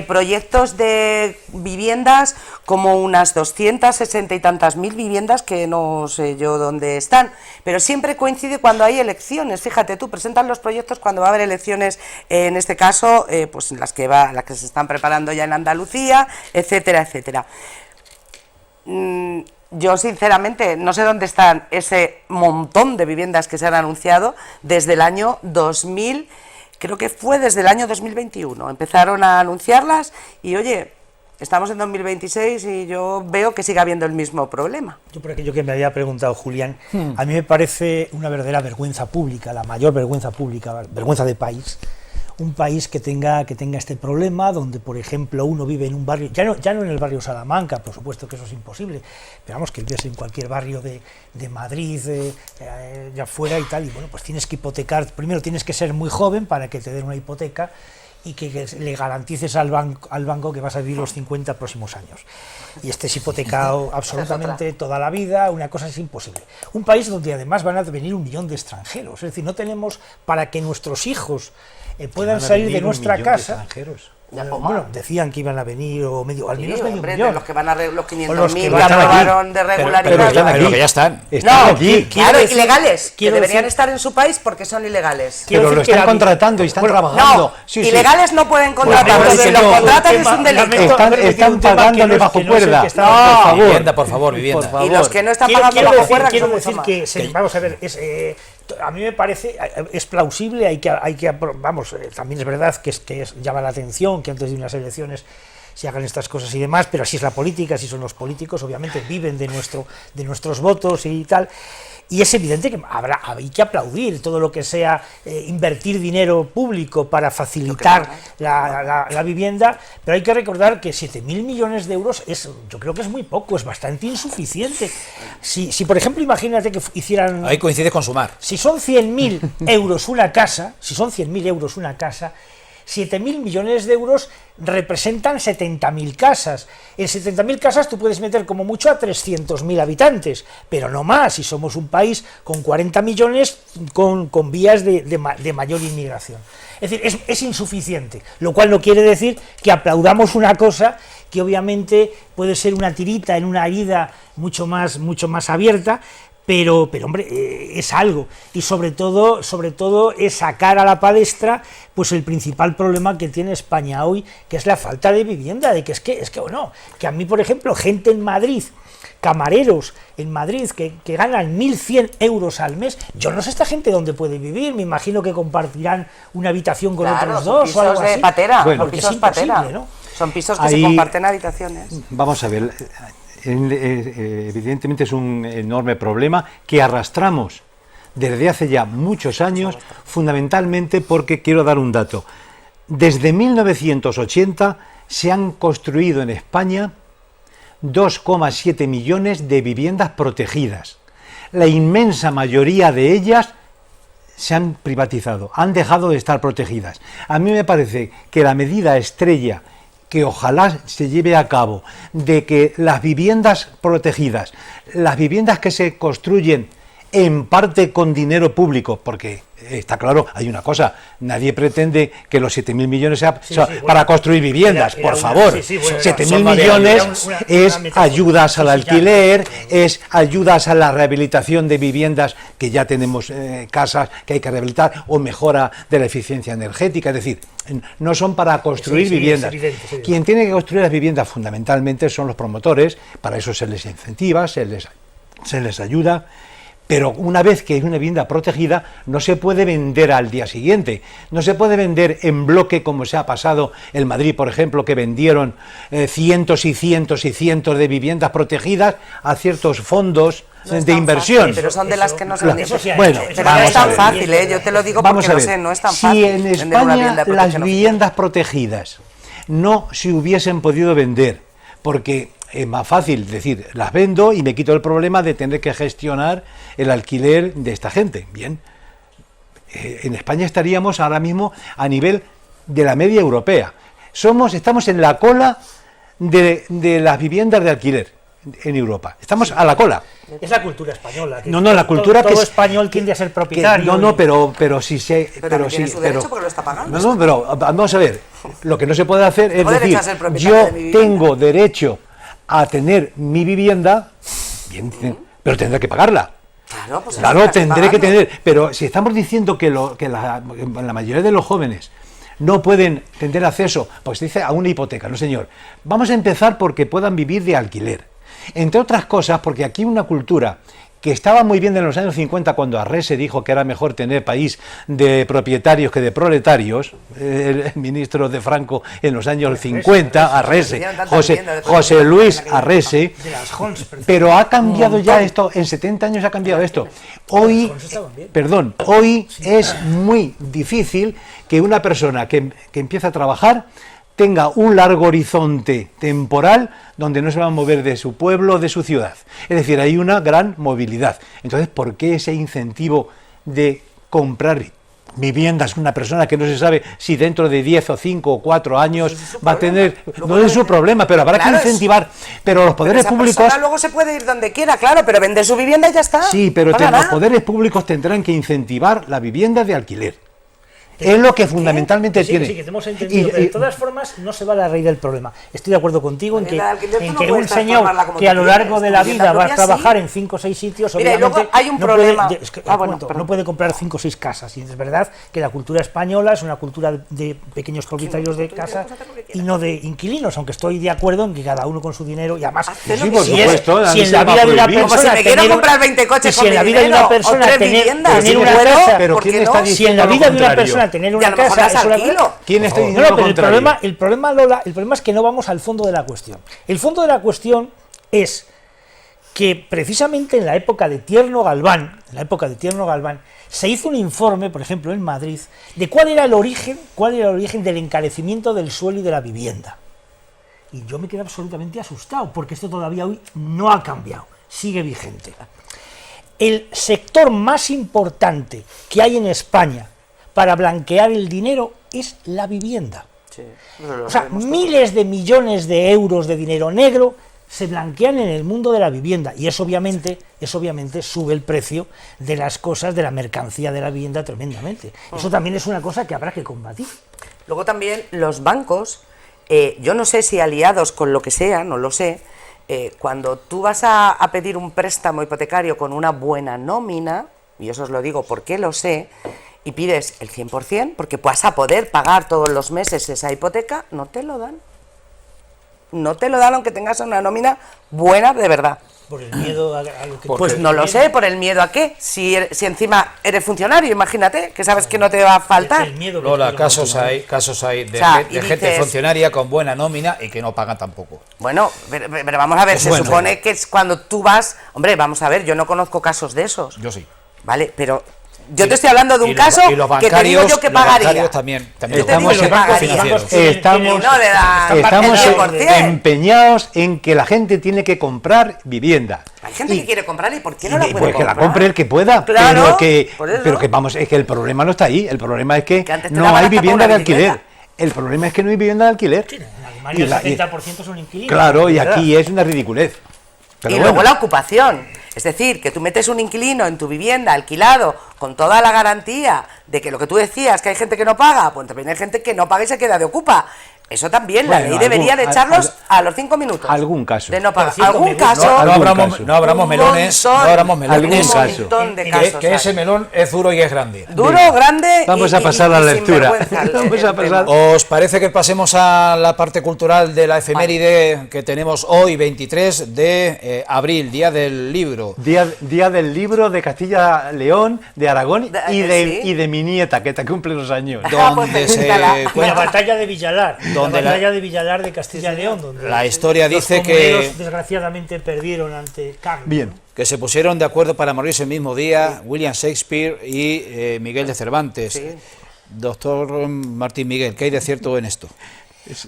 proyectos de viviendas como unas 260 y tantas mil viviendas, que no sé yo dónde están, pero siempre coincide cuando hay elecciones. Fíjate tú, presentan los proyectos cuando va a haber elecciones, en este caso, pues las que se están preparando ya en Andalucía, etcétera, etcétera. Yo, sinceramente, no sé dónde están ese montón de viviendas que se han anunciado desde el año 2000, creo que fue desde el año 2021. Empezaron a anunciarlas y, oye, estamos en 2026 y yo veo que sigue habiendo el mismo problema. Yo, por aquello que me había preguntado Julián, a mí me parece una verdadera vergüenza pública, la mayor vergüenza pública, vergüenza de país. Un país que tenga este problema, donde, por ejemplo, uno vive en un barrio, ya no en el barrio Salamanca, por supuesto que eso es imposible, pero vamos, que vives en cualquier barrio de Madrid, ya fuera y tal, y bueno, pues tienes que hipotecar, primero tienes que ser muy joven para que te den una hipoteca, y que le garantices al banco que vas a vivir los 50 próximos años. Y estés hipotecado absolutamente toda la vida, una cosa es imposible. Un país donde además van a venir 1 millón de extranjeros, es decir, no tenemos para que nuestros hijos puedan salir de nuestra casa. Bueno, decían que iban a venir o medio, al menos medio millón. De los que van a los 500.000 los que aprobaron de regularidad. Pero que ya están. No, aquí. Claro, ilegales, que deberían estar en su país porque son ilegales. Pero lo están contratando y están trabajando. No, ilegales no pueden contratar, si lo contratan es un delito. Están pagándole bajo cuerda. Por favor, vivienda. Y los que no están pagando bajo cuerda, quiero decir que, vamos a ver, a mí me parece, es plausible, vamos, también es verdad que llama la atención que antes de unas elecciones se hagan estas cosas y demás, pero así es la política, así son los políticos, obviamente viven de nuestros votos y tal. Y es evidente que hay que aplaudir todo lo que sea invertir dinero público para facilitar la vivienda, pero hay que recordar que 7.000 millones de euros yo creo que es muy poco, es bastante insuficiente. Si por ejemplo, imagínate que hicieran... Ahí coincide con Sumar. Si son 100.000 euros una casa, 7.000 millones de euros representan 70.000 casas. En 70.000 casas tú puedes meter como mucho a 300.000 habitantes, pero no más, si somos un país con 40 millones con vías de mayor inmigración. Es decir, es insuficiente, lo cual no quiere decir que aplaudamos una cosa que obviamente puede ser una tirita en una herida mucho más abierta, pero hombre, es algo, y sobre todo es sacar a la palestra pues el principal problema que tiene España hoy, que es la falta de vivienda, de que que a mí, por ejemplo, gente en Madrid, camareros en Madrid que ganan 1.100 euros al mes, yo no sé esta gente dónde puede vivir, me imagino que compartirán una habitación con otros dos o algo así. Patera, bueno, porque pisos patera, ¿no? Son pisos que se comparten habitaciones. Vamos a ver, evidentemente es un enorme problema que arrastramos desde hace ya muchos años, fundamentalmente porque, quiero dar un dato, desde 1980 se han construido en España 2,7 millones de viviendas protegidas. La inmensa mayoría de ellas se han privatizado, han dejado de estar protegidas. A mí me parece que la medida estrella que ojalá se lleve a cabo de que las viviendas protegidas, las viviendas que se construyen en parte con dinero público, porque está claro, hay una cosa, nadie pretende que los 7.000 millones sea para construir viviendas, por favor. 7.000 millones es ayudas al alquiler, es ayudas a la rehabilitación de viviendas que ya tenemos, casas que hay que rehabilitar, o mejora de la eficiencia energética, es decir, no son para construir viviendas. Quien tiene que construir las viviendas fundamentalmente son los promotores, para eso se les incentiva, se les ayuda. Pero una vez que es una vivienda protegida, no se puede vender al día siguiente, no se puede vender en bloque como se ha pasado en Madrid, por ejemplo, que vendieron cientos y cientos y cientos de viviendas protegidas a ciertos fondos de inversión. Fácil, pero son de las que no son bueno, pero no es tan fácil, yo te lo digo porque no sé, no es tan fácil. Si en España las viviendas protegidas no se hubiesen podido vender, porque es más fácil decir, las vendo y me quito el problema de tener que gestionar el alquiler de esta gente. Bien, en España estaríamos ahora mismo a nivel de la media europea. Estamos en la cola de las viviendas de alquiler en Europa. Estamos a la cola. Es la cultura española. La cultura todo español tiende a ser propietario. Pero sí sé. Pero tiene su derecho porque lo está pagando. Pero vamos a ver. Lo que no se puede hacer es decir, yo tengo derecho a tener mi vivienda, bien, pero tendré que pagarla. Claro, tendré que tener. Pero si estamos diciendo que la mayoría de los jóvenes no pueden tener acceso, pues dice, a una hipoteca, no señor. Vamos a empezar porque puedan vivir de alquiler. Entre otras cosas, porque aquí una cultura que estaba muy bien en los años 50 cuando Arrese dijo que era mejor tener país de propietarios que de proletarios, el ministro de Franco en los años 50, Arrese, José Luis Arrese, pero ha cambiado ya esto, en 70 años ha cambiado esto. Hoy es muy difícil que una persona que empieza a trabajar tenga un largo horizonte temporal donde no se va a mover de su pueblo o de su ciudad. Es decir, hay una gran movilidad. Entonces, ¿por qué ese incentivo de comprar vivienda es una persona que no se sabe si dentro de 10 o 5 o 4 años va a tener... No es su problema, pero habrá que incentivar. Pero los poderes públicos... Luego se puede ir donde quiera, claro, pero vender su vivienda y ya está. Sí, pero los poderes públicos tendrán que incentivar la vivienda de alquiler. Es lo que fundamentalmente tiene. Sí, que te hemos entendido, pero de todas formas no se va a la raíz del problema. Estoy de acuerdo contigo en que un señor que a lo largo de la vida va a trabajar en 5 o 6 sitios, obviamente hay un problema. No puede comprar 5 o 6 casas. Y es verdad que la cultura española es una cultura de pequeños propietarios de casa y no de inquilinos, aunque estoy de acuerdo en que cada uno con su dinero, y además si en la vida de una persona quiero comprar 20 coches con mi dinero o 3 viviendas, tener una casa, pero ¿quién está diciendo si en la vida de una persona tener una casa es una cosa. ¿Quién está diciendo lo contrario? El problema, Lola, el problema es que no vamos al fondo de la cuestión. El fondo de la cuestión es que precisamente en la época de Tierno Galván, se hizo un informe, por ejemplo, en Madrid, de cuál era el origen del encarecimiento del suelo y de la vivienda. Y yo me quedé absolutamente asustado, porque esto todavía hoy no ha cambiado, sigue vigente. El sector más importante que hay en España para blanquear el dinero es la vivienda. Sí, o sea, miles de millones de euros de dinero negro se blanquean en el mundo de la vivienda, y eso obviamente sube el precio de las cosas, de la mercancía de la vivienda tremendamente. Eso también es una cosa que habrá que combatir. Luego también los bancos, yo no sé si aliados con lo que sea, no lo sé, cuando tú vas a pedir un préstamo hipotecario con una buena nómina, y eso os lo digo porque lo sé, y pides el 100%, porque vas a poder pagar todos los meses esa hipoteca, no te lo dan. No te lo dan aunque tengas una nómina buena de verdad. Por el miedo a lo que... Pues no lo sé, ¿por el miedo a qué? Si encima eres funcionario, imagínate, que sabes que no te va a faltar. Lola, casos hay de gente funcionaria con buena nómina y que no pagan tampoco. Bueno, pero vamos a ver, supone que es cuando tú vas... Hombre, vamos a ver, yo no conozco casos de esos. Yo sí. Vale, pero... Yo te estoy hablando de un caso que te digo yo que pagaría. También estamos empeñados en que la gente tiene que comprar vivienda. Hay gente que quiere comprarla, ¿y por qué no la puede comprar? Que la compre el que pueda, claro, pero que vamos, es que el problema no está ahí, el problema es que no hay vivienda de alquiler. El problema es que no hay vivienda de alquiler. Sí, en Alemania el 70% son inquilinos. Claro, y aquí es una ridiculez. Pero luego la ocupación. Es decir, que tú metes un inquilino en tu vivienda alquilado con toda la garantía de que lo que tú decías, que hay gente que no paga, pues también hay gente que no paga y se queda de ocupa. Eso también, la ley debería de echarlos a los 5 minutos. Algún caso. De no pagar. Algún caso. No abramos melones. Algún caso. Que ese melón es duro y es grande. Duro, grande. Vamos a pasar a la lectura. ¿Os parece que pasemos a la parte cultural de la efeméride que tenemos hoy, 23 de abril, Día del Libro? Día del Libro de Castilla-León, de Aragón y de mi nieta, que te cumple los años. Donde se la batalla de Villalar. La batalla de Villalar de Castilla y León, donde la historia dice que desgraciadamente perdieron ante Carlos. Bien. Que se pusieron de acuerdo para morirse el mismo día William Shakespeare y Miguel de Cervantes. Sí. Doctor Martín Miguel, ¿qué hay de cierto en esto?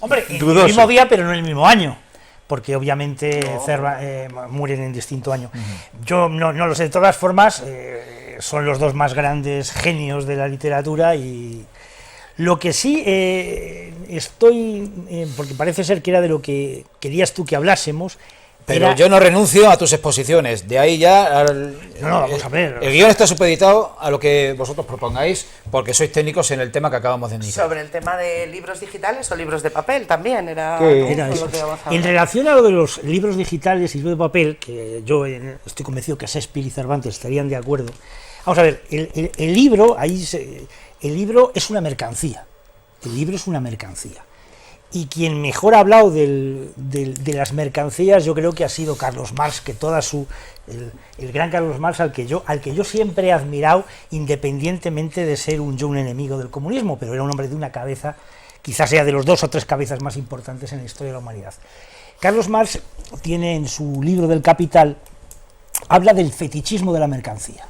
Hombre, el mismo día, pero no el mismo año, porque obviamente mueren en distinto año. Yo no lo sé, de todas formas, son los dos más grandes genios de la literatura. Y lo que sí porque parece ser que era de lo que querías tú que hablásemos. Pero yo no renuncio a tus exposiciones, de ahí ya... vamos a ver. El guión está supeditado a lo que vosotros propongáis, porque sois técnicos en el tema que acabamos de indicar. Sobre el tema de libros digitales o libros de papel también, era eso. En relación a lo de los libros digitales y libros de papel, que yo estoy convencido que Shakespeare y Cervantes estarían de acuerdo. Vamos a ver, el libro es una mercancía. El libro es una mercancía. Y quien mejor ha hablado de las mercancías, yo creo que ha sido Carlos Marx, que el gran Carlos Marx al que yo siempre he admirado, independientemente de ser un enemigo del comunismo, pero era un hombre de una cabeza, quizás sea de los 2 o 3 cabezas más importantes en la historia de la humanidad. Carlos Marx tiene en su libro del Capital, habla del fetichismo de la mercancía.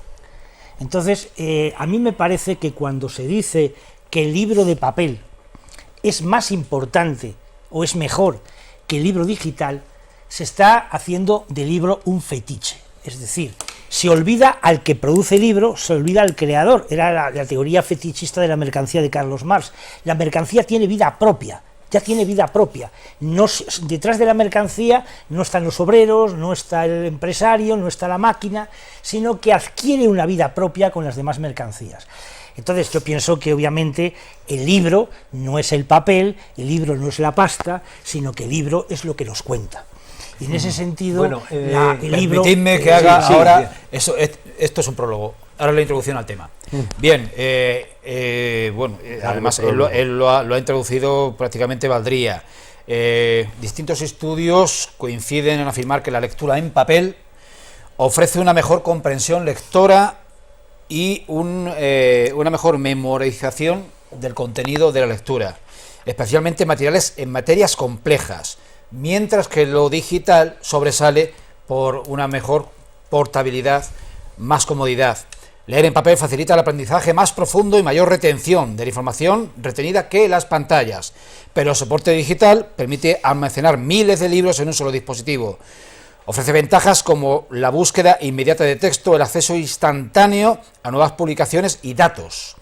Entonces, a mí me parece que cuando se dice que el libro de papel es más importante o es mejor que el libro digital, se está haciendo del libro un fetiche. Es decir, se olvida al que produce el libro, se olvida al creador. Era la teoría fetichista de la mercancía de Carlos Marx. La mercancía tiene vida propia, ya tiene vida propia. No, detrás de la mercancía no están los obreros, no está el empresario, no está la máquina, sino que adquiere una vida propia con las demás mercancías. Entonces yo pienso que obviamente el libro no es el papel, el libro no es la pasta, sino que el libro es lo que nos cuenta. Y en ese sentido, bueno, el libro... Permitidme que haga ahora... Esto es un prólogo. Ahora la introducción al tema. Bien, bueno, además él lo ha introducido prácticamente Valdría. Distintos estudios coinciden en afirmar que la lectura en papel ofrece una mejor comprensión lectora y una mejor memorización del contenido de la lectura, especialmente en materias complejas, mientras que lo digital sobresale por una mejor portabilidad, más comodidad. Leer en papel facilita el aprendizaje más profundo y mayor retención de la información retenida que las pantallas, pero el soporte digital permite almacenar miles de libros en un solo dispositivo. Ofrece ventajas como la búsqueda inmediata de texto, el acceso instantáneo a nuevas publicaciones y datos.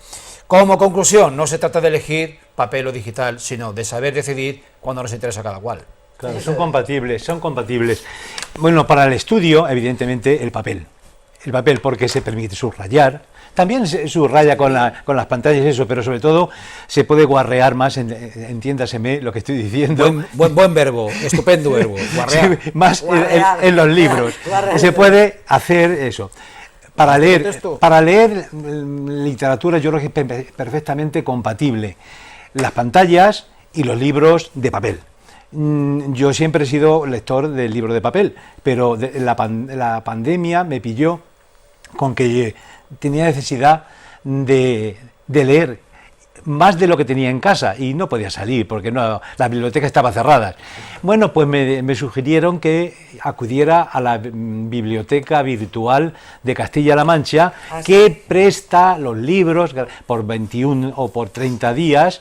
Como conclusión, no se trata de elegir papel o digital, sino de saber decidir cuándo nos interesa cada cual. Claro, son compatibles, son compatibles. Bueno, para el estudio, evidentemente, el papel, porque se permite subrayar. También se subraya con las pantallas eso, pero sobre todo se puede guarrear más, entiéndaseme lo que estoy diciendo. Buen verbo, estupendo verbo, guarrear. Sí, más en los libros. Se puede hacer eso. Para leer literatura yo creo que es perfectamente compatible. Las pantallas y los libros de papel. Yo siempre he sido lector del libro de papel, pero la pandemia me pilló con que tenía necesidad de leer más de lo que tenía en casa y no podía salir porque no, la biblioteca estaba cerrada. Bueno, pues me sugirieron que acudiera a la biblioteca virtual de Castilla-La Mancha, que presta los libros por 21 o por 30 días.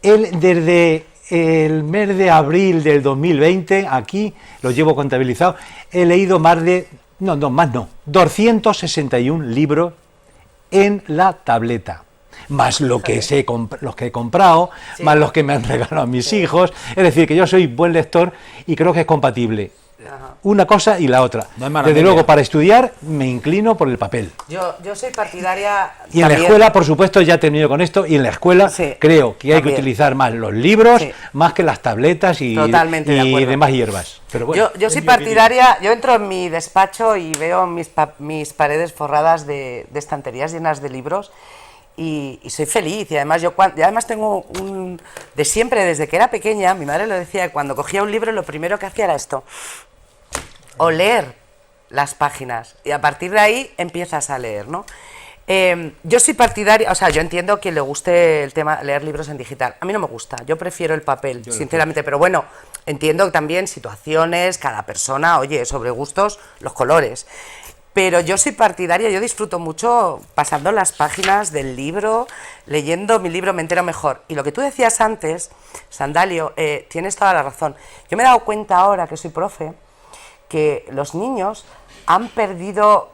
Desde el mes de abril del 2020, aquí lo llevo contabilizado, he leído más de 261 libros en la tableta, más los que he comprado, sí, más los que me han regalado mis hijos. Es decir, que yo soy buen lector y creo que es compatible una cosa y la otra. Desde luego, para estudiar me inclino por el papel. Yo soy partidaria... Y en la escuela, por supuesto, ya he terminado con esto, y en la escuela creo que hay que utilizar más los libros, más que las tabletas y demás hierbas. Pero bueno, yo soy partidaria, yo entro en mi despacho y veo mis paredes forradas de estanterías llenas de libros, y soy feliz, y además tengo de siempre, desde que era pequeña, mi madre lo decía, cuando cogía un libro lo primero que hacía era esto, oler las páginas, y a partir de ahí empiezas a leer, ¿no? Yo soy partidaria, o sea, yo entiendo que le guste el tema leer libros en digital, a mí no me gusta, yo prefiero el papel, sinceramente, pero bueno, entiendo también situaciones, cada persona, oye, sobre gustos, los colores. Pero yo soy partidaria, yo disfruto mucho pasando las páginas del libro, leyendo mi libro, me entero mejor. Y lo que tú decías antes, Sandalio, tienes toda la razón. Yo me he dado cuenta ahora que soy profe, que los niños han perdido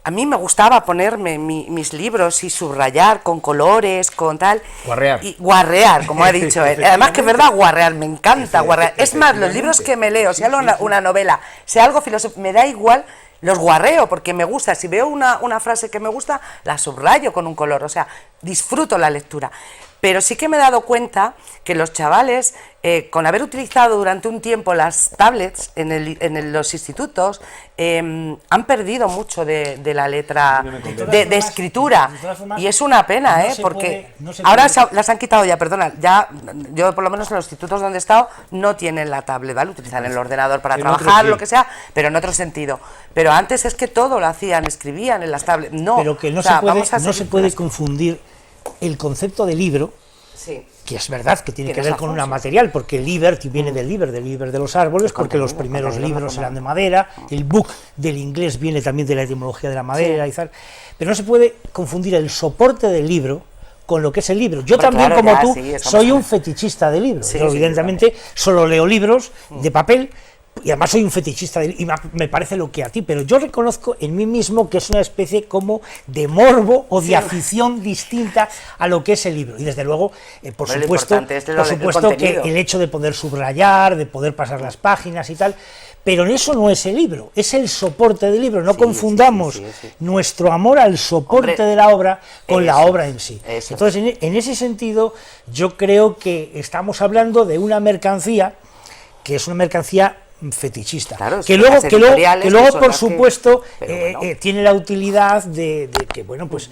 a mí me gustaba ponerme mis libros y subrayar con colores, con tal... Guarrear. Y guarrear, como ha dicho él. Además que es verdad, guarrear, me encanta guarrear. Es más, los libros que me leo, sea una novela, sea algo filosófico, me da igual, los guarreo porque me gusta. Si veo una frase que me gusta, la subrayo con un color, o sea, disfruto la lectura. Pero sí que me he dado cuenta que los chavales, con haber utilizado durante un tiempo las tablets en los institutos, han perdido mucho de la letra, de escritura. Y es una pena, porque ahora las han quitado ya, perdona, ya yo por lo menos en los institutos donde he estado no tienen la tablet, ¿vale? Utilizan el ordenador para trabajar, lo que sea, pero en otro sentido. Pero antes es que todo lo hacían, escribían en las tablets. No, pero que no se puede confundir el concepto de libro, que es verdad que tiene que ver con una material, porque el liber viene del liber de los árboles, porque los primeros libros eran de madera, el book del inglés viene también de la etimología de la madera y tal, pero no se puede confundir el soporte del libro con lo que es el libro. Yo también, como tú, soy un fetichista de libros. Yo, evidentemente, solo leo libros de papel, y además soy un fetichista y me parece lo que a ti, pero yo reconozco en mí mismo que es una especie como de morbo o de afición distinta a lo que es el libro. Y desde luego, por supuesto que el hecho de poder subrayar, de poder pasar las páginas y tal, pero eso no es el libro, es el soporte del libro. No confundamos nuestro amor al soporte de la obra con la obra en sí. Entonces, en ese sentido, yo creo que estamos hablando de una mercancía que es una mercancía fetichista, claro, que luego por supuesto tiene la utilidad de que, bueno, pues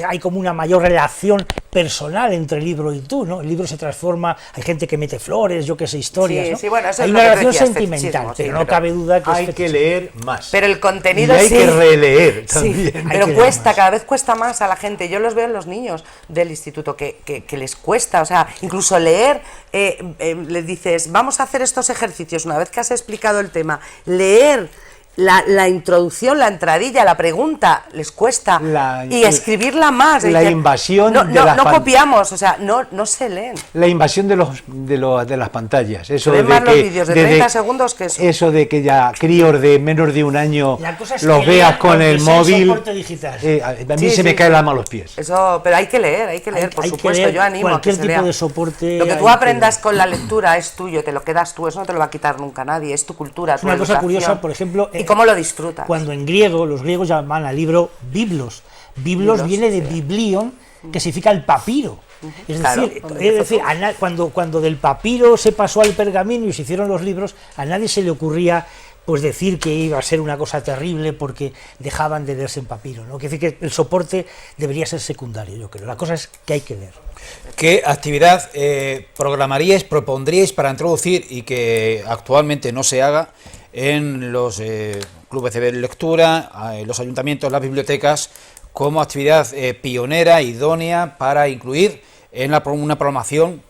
hay como una mayor relación personal entre el libro y tú, ¿no? El libro se transforma, hay gente que mete flores, yo qué sé, historias, ¿no? Bueno, hay una relación sentimental, pero no cabe duda que hay que leer más. Pero el contenido y hay que releer también. Pero cuesta, cada vez cuesta más a la gente. Yo los veo en los niños del instituto que les cuesta, o sea, incluso leer, les dices, vamos a hacer estos ejercicios, una vez que has explicado el tema, leer la introducción, la entradilla, la pregunta, les cuesta, y escribirla más. La invasión no copiamos, o sea, no se leen. La invasión de las pantallas. Eso de más los vídeos de 30 segundos que eso. Eso de que ya críos de menos de un año los veas con el móvil. A mí se me cae la mano a los pies. Eso, pero hay que leer, por supuesto, yo animo a que se lea. De soporte. Lo que tú aprendas con la lectura es tuyo, te lo quedas tú, eso no te lo va a quitar nunca nadie, es tu cultura, tu educación. Una cosa curiosa, por ejemplo, ¿cómo lo disfrutas? Cuando en griego, los griegos llamaban al libro biblos. Biblos viene de biblion, que significa el papiro. Es decir, cuando del papiro se pasó al pergamino y se hicieron los libros, a nadie se le ocurría pues decir que iba a ser una cosa terrible porque dejaban de leerse en papiro, ¿no? Quiere decir que el soporte debería ser secundario, yo creo. La cosa es que hay que leer. ¿Qué actividad programaríais, propondríais para introducir y que actualmente no se haga en los clubes de lectura, los ayuntamientos, las bibliotecas, como actividad pionera, idónea para incluir en una programación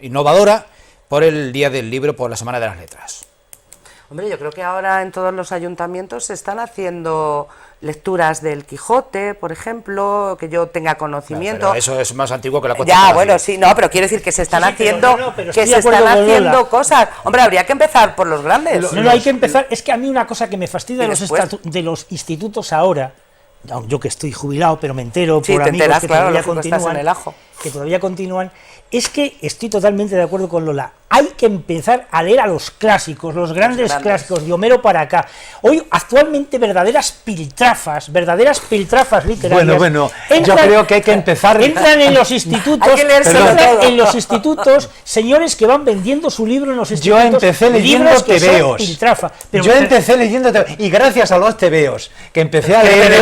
innovadora por el Día del Libro, por la Semana de las Letras? Hombre, yo creo que ahora en todos los ayuntamientos se están haciendo lecturas del Quijote, por ejemplo, que yo tenga conocimiento. Pero eso es más antiguo que la cuestión. Ya, bueno, sí, no, pero quiero decir que se están haciendo, cosas. Hombre, habría que empezar por los grandes. No, hay que empezar. Es que a mí una cosa que me fastidia de los institutos ahora, yo que estoy jubilado, pero me entero por amigos que todavía continúan, es que estoy totalmente de acuerdo con Lola. Hay que empezar a leer a los clásicos, los grandes clásicos, de Homero para acá. Hoy, actualmente, verdaderas piltrafas literarias. Bueno, yo creo que hay que empezar. Entran en los institutos, señores que van vendiendo su libro en los institutos. Yo empecé leyendo tebeos. Y gracias a los tebeos, que empecé a leer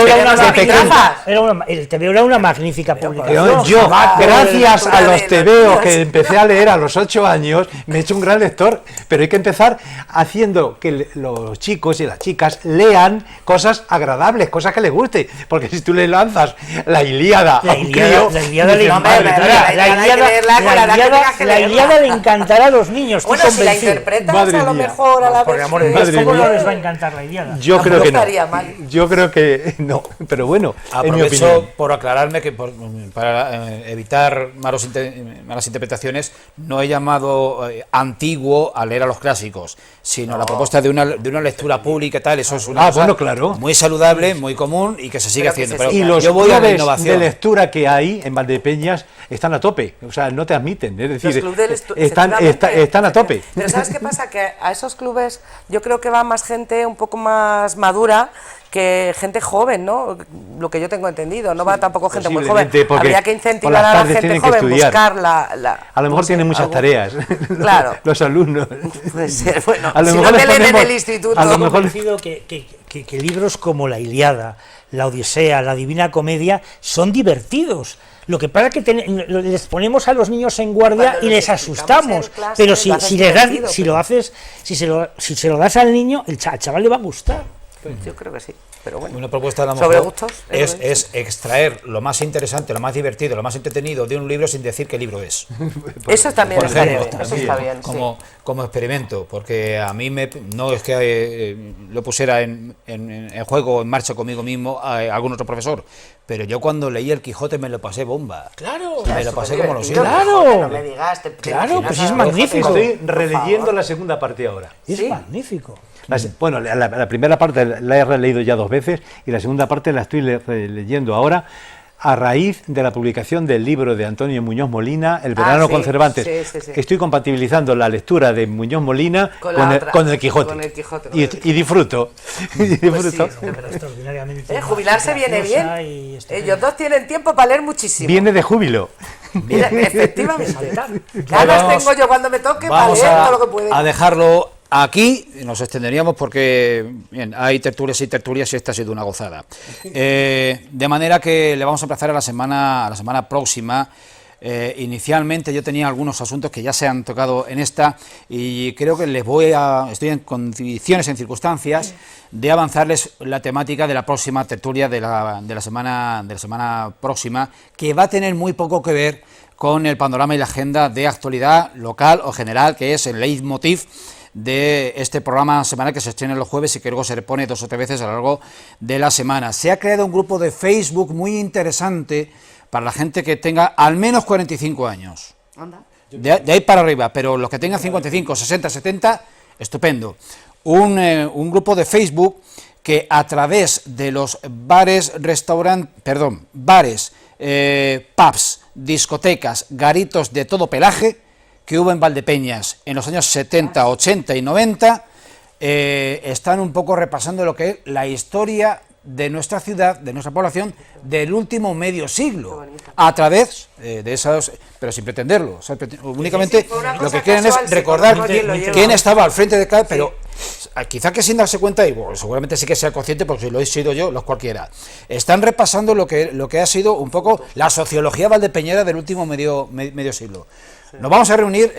el tebeo era una magnífica publicación. Yo, gracias a los tebeos que empecé a leer a los 8 años, me he hecho un gran lector, pero hay que empezar haciendo que los chicos y las chicas lean cosas agradables, cosas que les guste, porque si tú le lanzas la Ilíada a un crío, la Ilíada le encantará a los niños. Bueno, si la interpretas a lo mejor a la vez, ¿cómo no les va a encantar la Ilíada? Yo creo que no. Yo creo que no, pero bueno, aprovecho por aclararme que para evitar malas interpretaciones, no he llamado antiguo a leer a los clásicos, sino la propuesta de una lectura pública y tal. Eso es una cosa muy saludable, muy común y que se sigue haciendo. Pero y los clubes de lectura que hay en Valdepeñas están a tope, o sea, no te admiten, es decir, están a tope. Pero ¿sabes qué pasa? Que a esos clubes yo creo que va más gente un poco más madura que gente joven, ¿no? Lo que yo tengo entendido, no va tampoco gente muy joven. Habría que incentivar a la gente joven, buscar a lo mejor tienen muchas tareas, claro. los alumnos. Puede ser, bueno, a lo si mejor no te leen en el instituto. A lo mejor que libros como la Ilíada, la Odisea, la Divina Comedia son divertidos. Lo que pasa es que les ponemos a los niños en guardia y les asustamos, pero si se lo das al niño, al chaval le va a gustar. Yo creo que sí, pero bueno. Una propuesta a lo mejor es extraer lo más interesante, lo más divertido, lo más entretenido de un libro sin decir qué libro es. Eso también está bien, eso está bien. Como experimento, porque a mí no es que lo pusiera en juego, en marcha conmigo mismo algún otro profesor, pero yo cuando leí El Quijote me lo pasé bomba. Claro. Me lo pasé como los hijos. Claro. No me digas, Claro, pues es imaginas magnífico. Estoy releyendo la segunda parte ahora. Es magnífico. Bueno, la primera parte la he releído ya 2 veces y la segunda parte la estoy leyendo ahora a raíz de la publicación del libro de Antonio Muñoz Molina, El verano con Cervantes. Sí. Estoy compatibilizando la lectura de Muñoz Molina con el Quijote. Con el Quijote. Y disfruto. Pues sí, Pero extraordinariamente. jubilarse viene graciosa bien. y estupenda. Ellos dos tienen tiempo para leer muchísimo. Viene de júbilo. Mira, efectivamente. Vamos- Ganas tengo yo cuando me toque para Vamos leer todo lo que puede. a dejarlo aquí, nos extenderíamos porque bien, hay tertulias y tertulias y esta ha sido una gozada. De manera que le vamos a empezar a la semana próxima. Inicialmente yo tenía algunos asuntos que ya se han tocado en esta y creo que estoy en condiciones, en circunstancias de avanzarles la temática de la próxima tertulia de la semana próxima, que va a tener muy poco que ver con el panorama y la agenda de actualidad local o general, que es el leitmotiv de este programa semanal que se estrena los jueves y que luego se repone 2 o 3 veces a lo largo de la semana. Se ha creado un grupo de Facebook muy interesante para la gente que tenga al menos 45 años. De ahí para arriba, pero los que tengan 55, 60, 70, estupendo. Un grupo de Facebook que a través de los pubs, discotecas, garitos de todo pelaje que hubo en Valdepeñas en los años 70, 80 y 90, están un poco repasando lo que es la historia de nuestra ciudad, de nuestra población, del último medio siglo, a través de esos, pero sin pretenderlo, o sea, únicamente lo que quieren es recordar quién estaba al frente de cada, pero quizá que sin darse cuenta, y bueno, seguramente sí que sea consciente, porque si lo he sido yo, los cualquiera, están repasando lo que ha sido un poco la sociología valdepeñera del último medio siglo. Nos vamos a reunir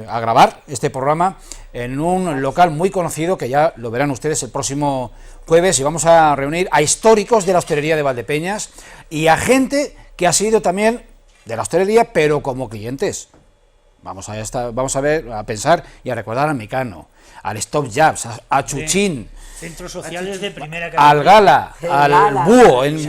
a grabar este programa en un local muy conocido, que ya lo verán ustedes el próximo jueves, y vamos a reunir a históricos de la hostelería de Valdepeñas y a gente que ha sido también de la hostelería, pero como clientes. Vamos a pensar y a recordar al Mecano, al Stop Jobs, a Chuchín, Centros sociales de primera categoría. al Gala, al Búho Sí.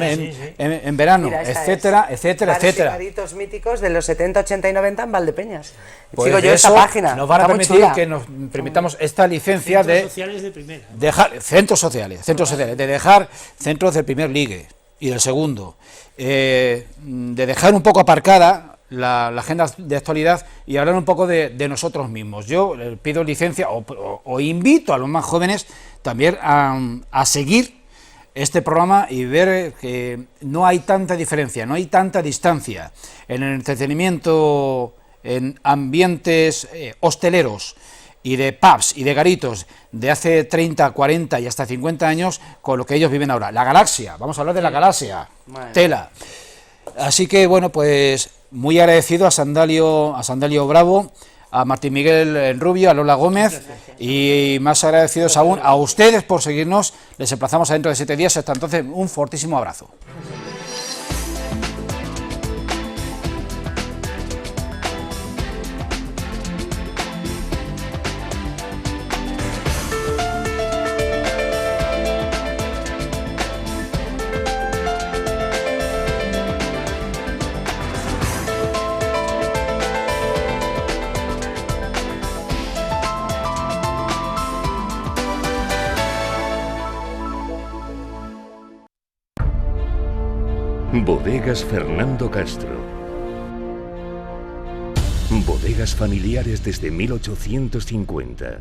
en verano, Mira, esta etcétera, es. etcétera, Bares y etcétera. garitos míticos de los 70, 80 y 90 en Valdepeñas. Pues Sigo yo de esta eso página. nos van a Está muy permitir chula. que nos permitamos esta licencia Centros de sociales de primera. dejar centros sociales, de dejar centros del primer ligue y del segundo, de dejar un poco aparcada la agenda de actualidad y hablar un poco de nosotros mismos. Yo pido licencia o invito a los más jóvenes también a seguir este programa y ver que no hay tanta diferencia, no hay tanta distancia en el entretenimiento en ambientes hosteleros y de pubs y de garitos de hace 30, 40 y hasta 50 años con lo que ellos viven ahora. La galaxia, vamos a hablar de la galaxia, tela. Así que bueno, pues muy agradecido a Sandalio Bravo, a Martín Miguel Rubio, a Lola Gómez y más agradecidos aún a ustedes por seguirnos. Les emplazamos dentro de 7 días. Hasta entonces, un fortísimo abrazo. Bodegas Fernando Castro. Bodegas familiares desde 1850.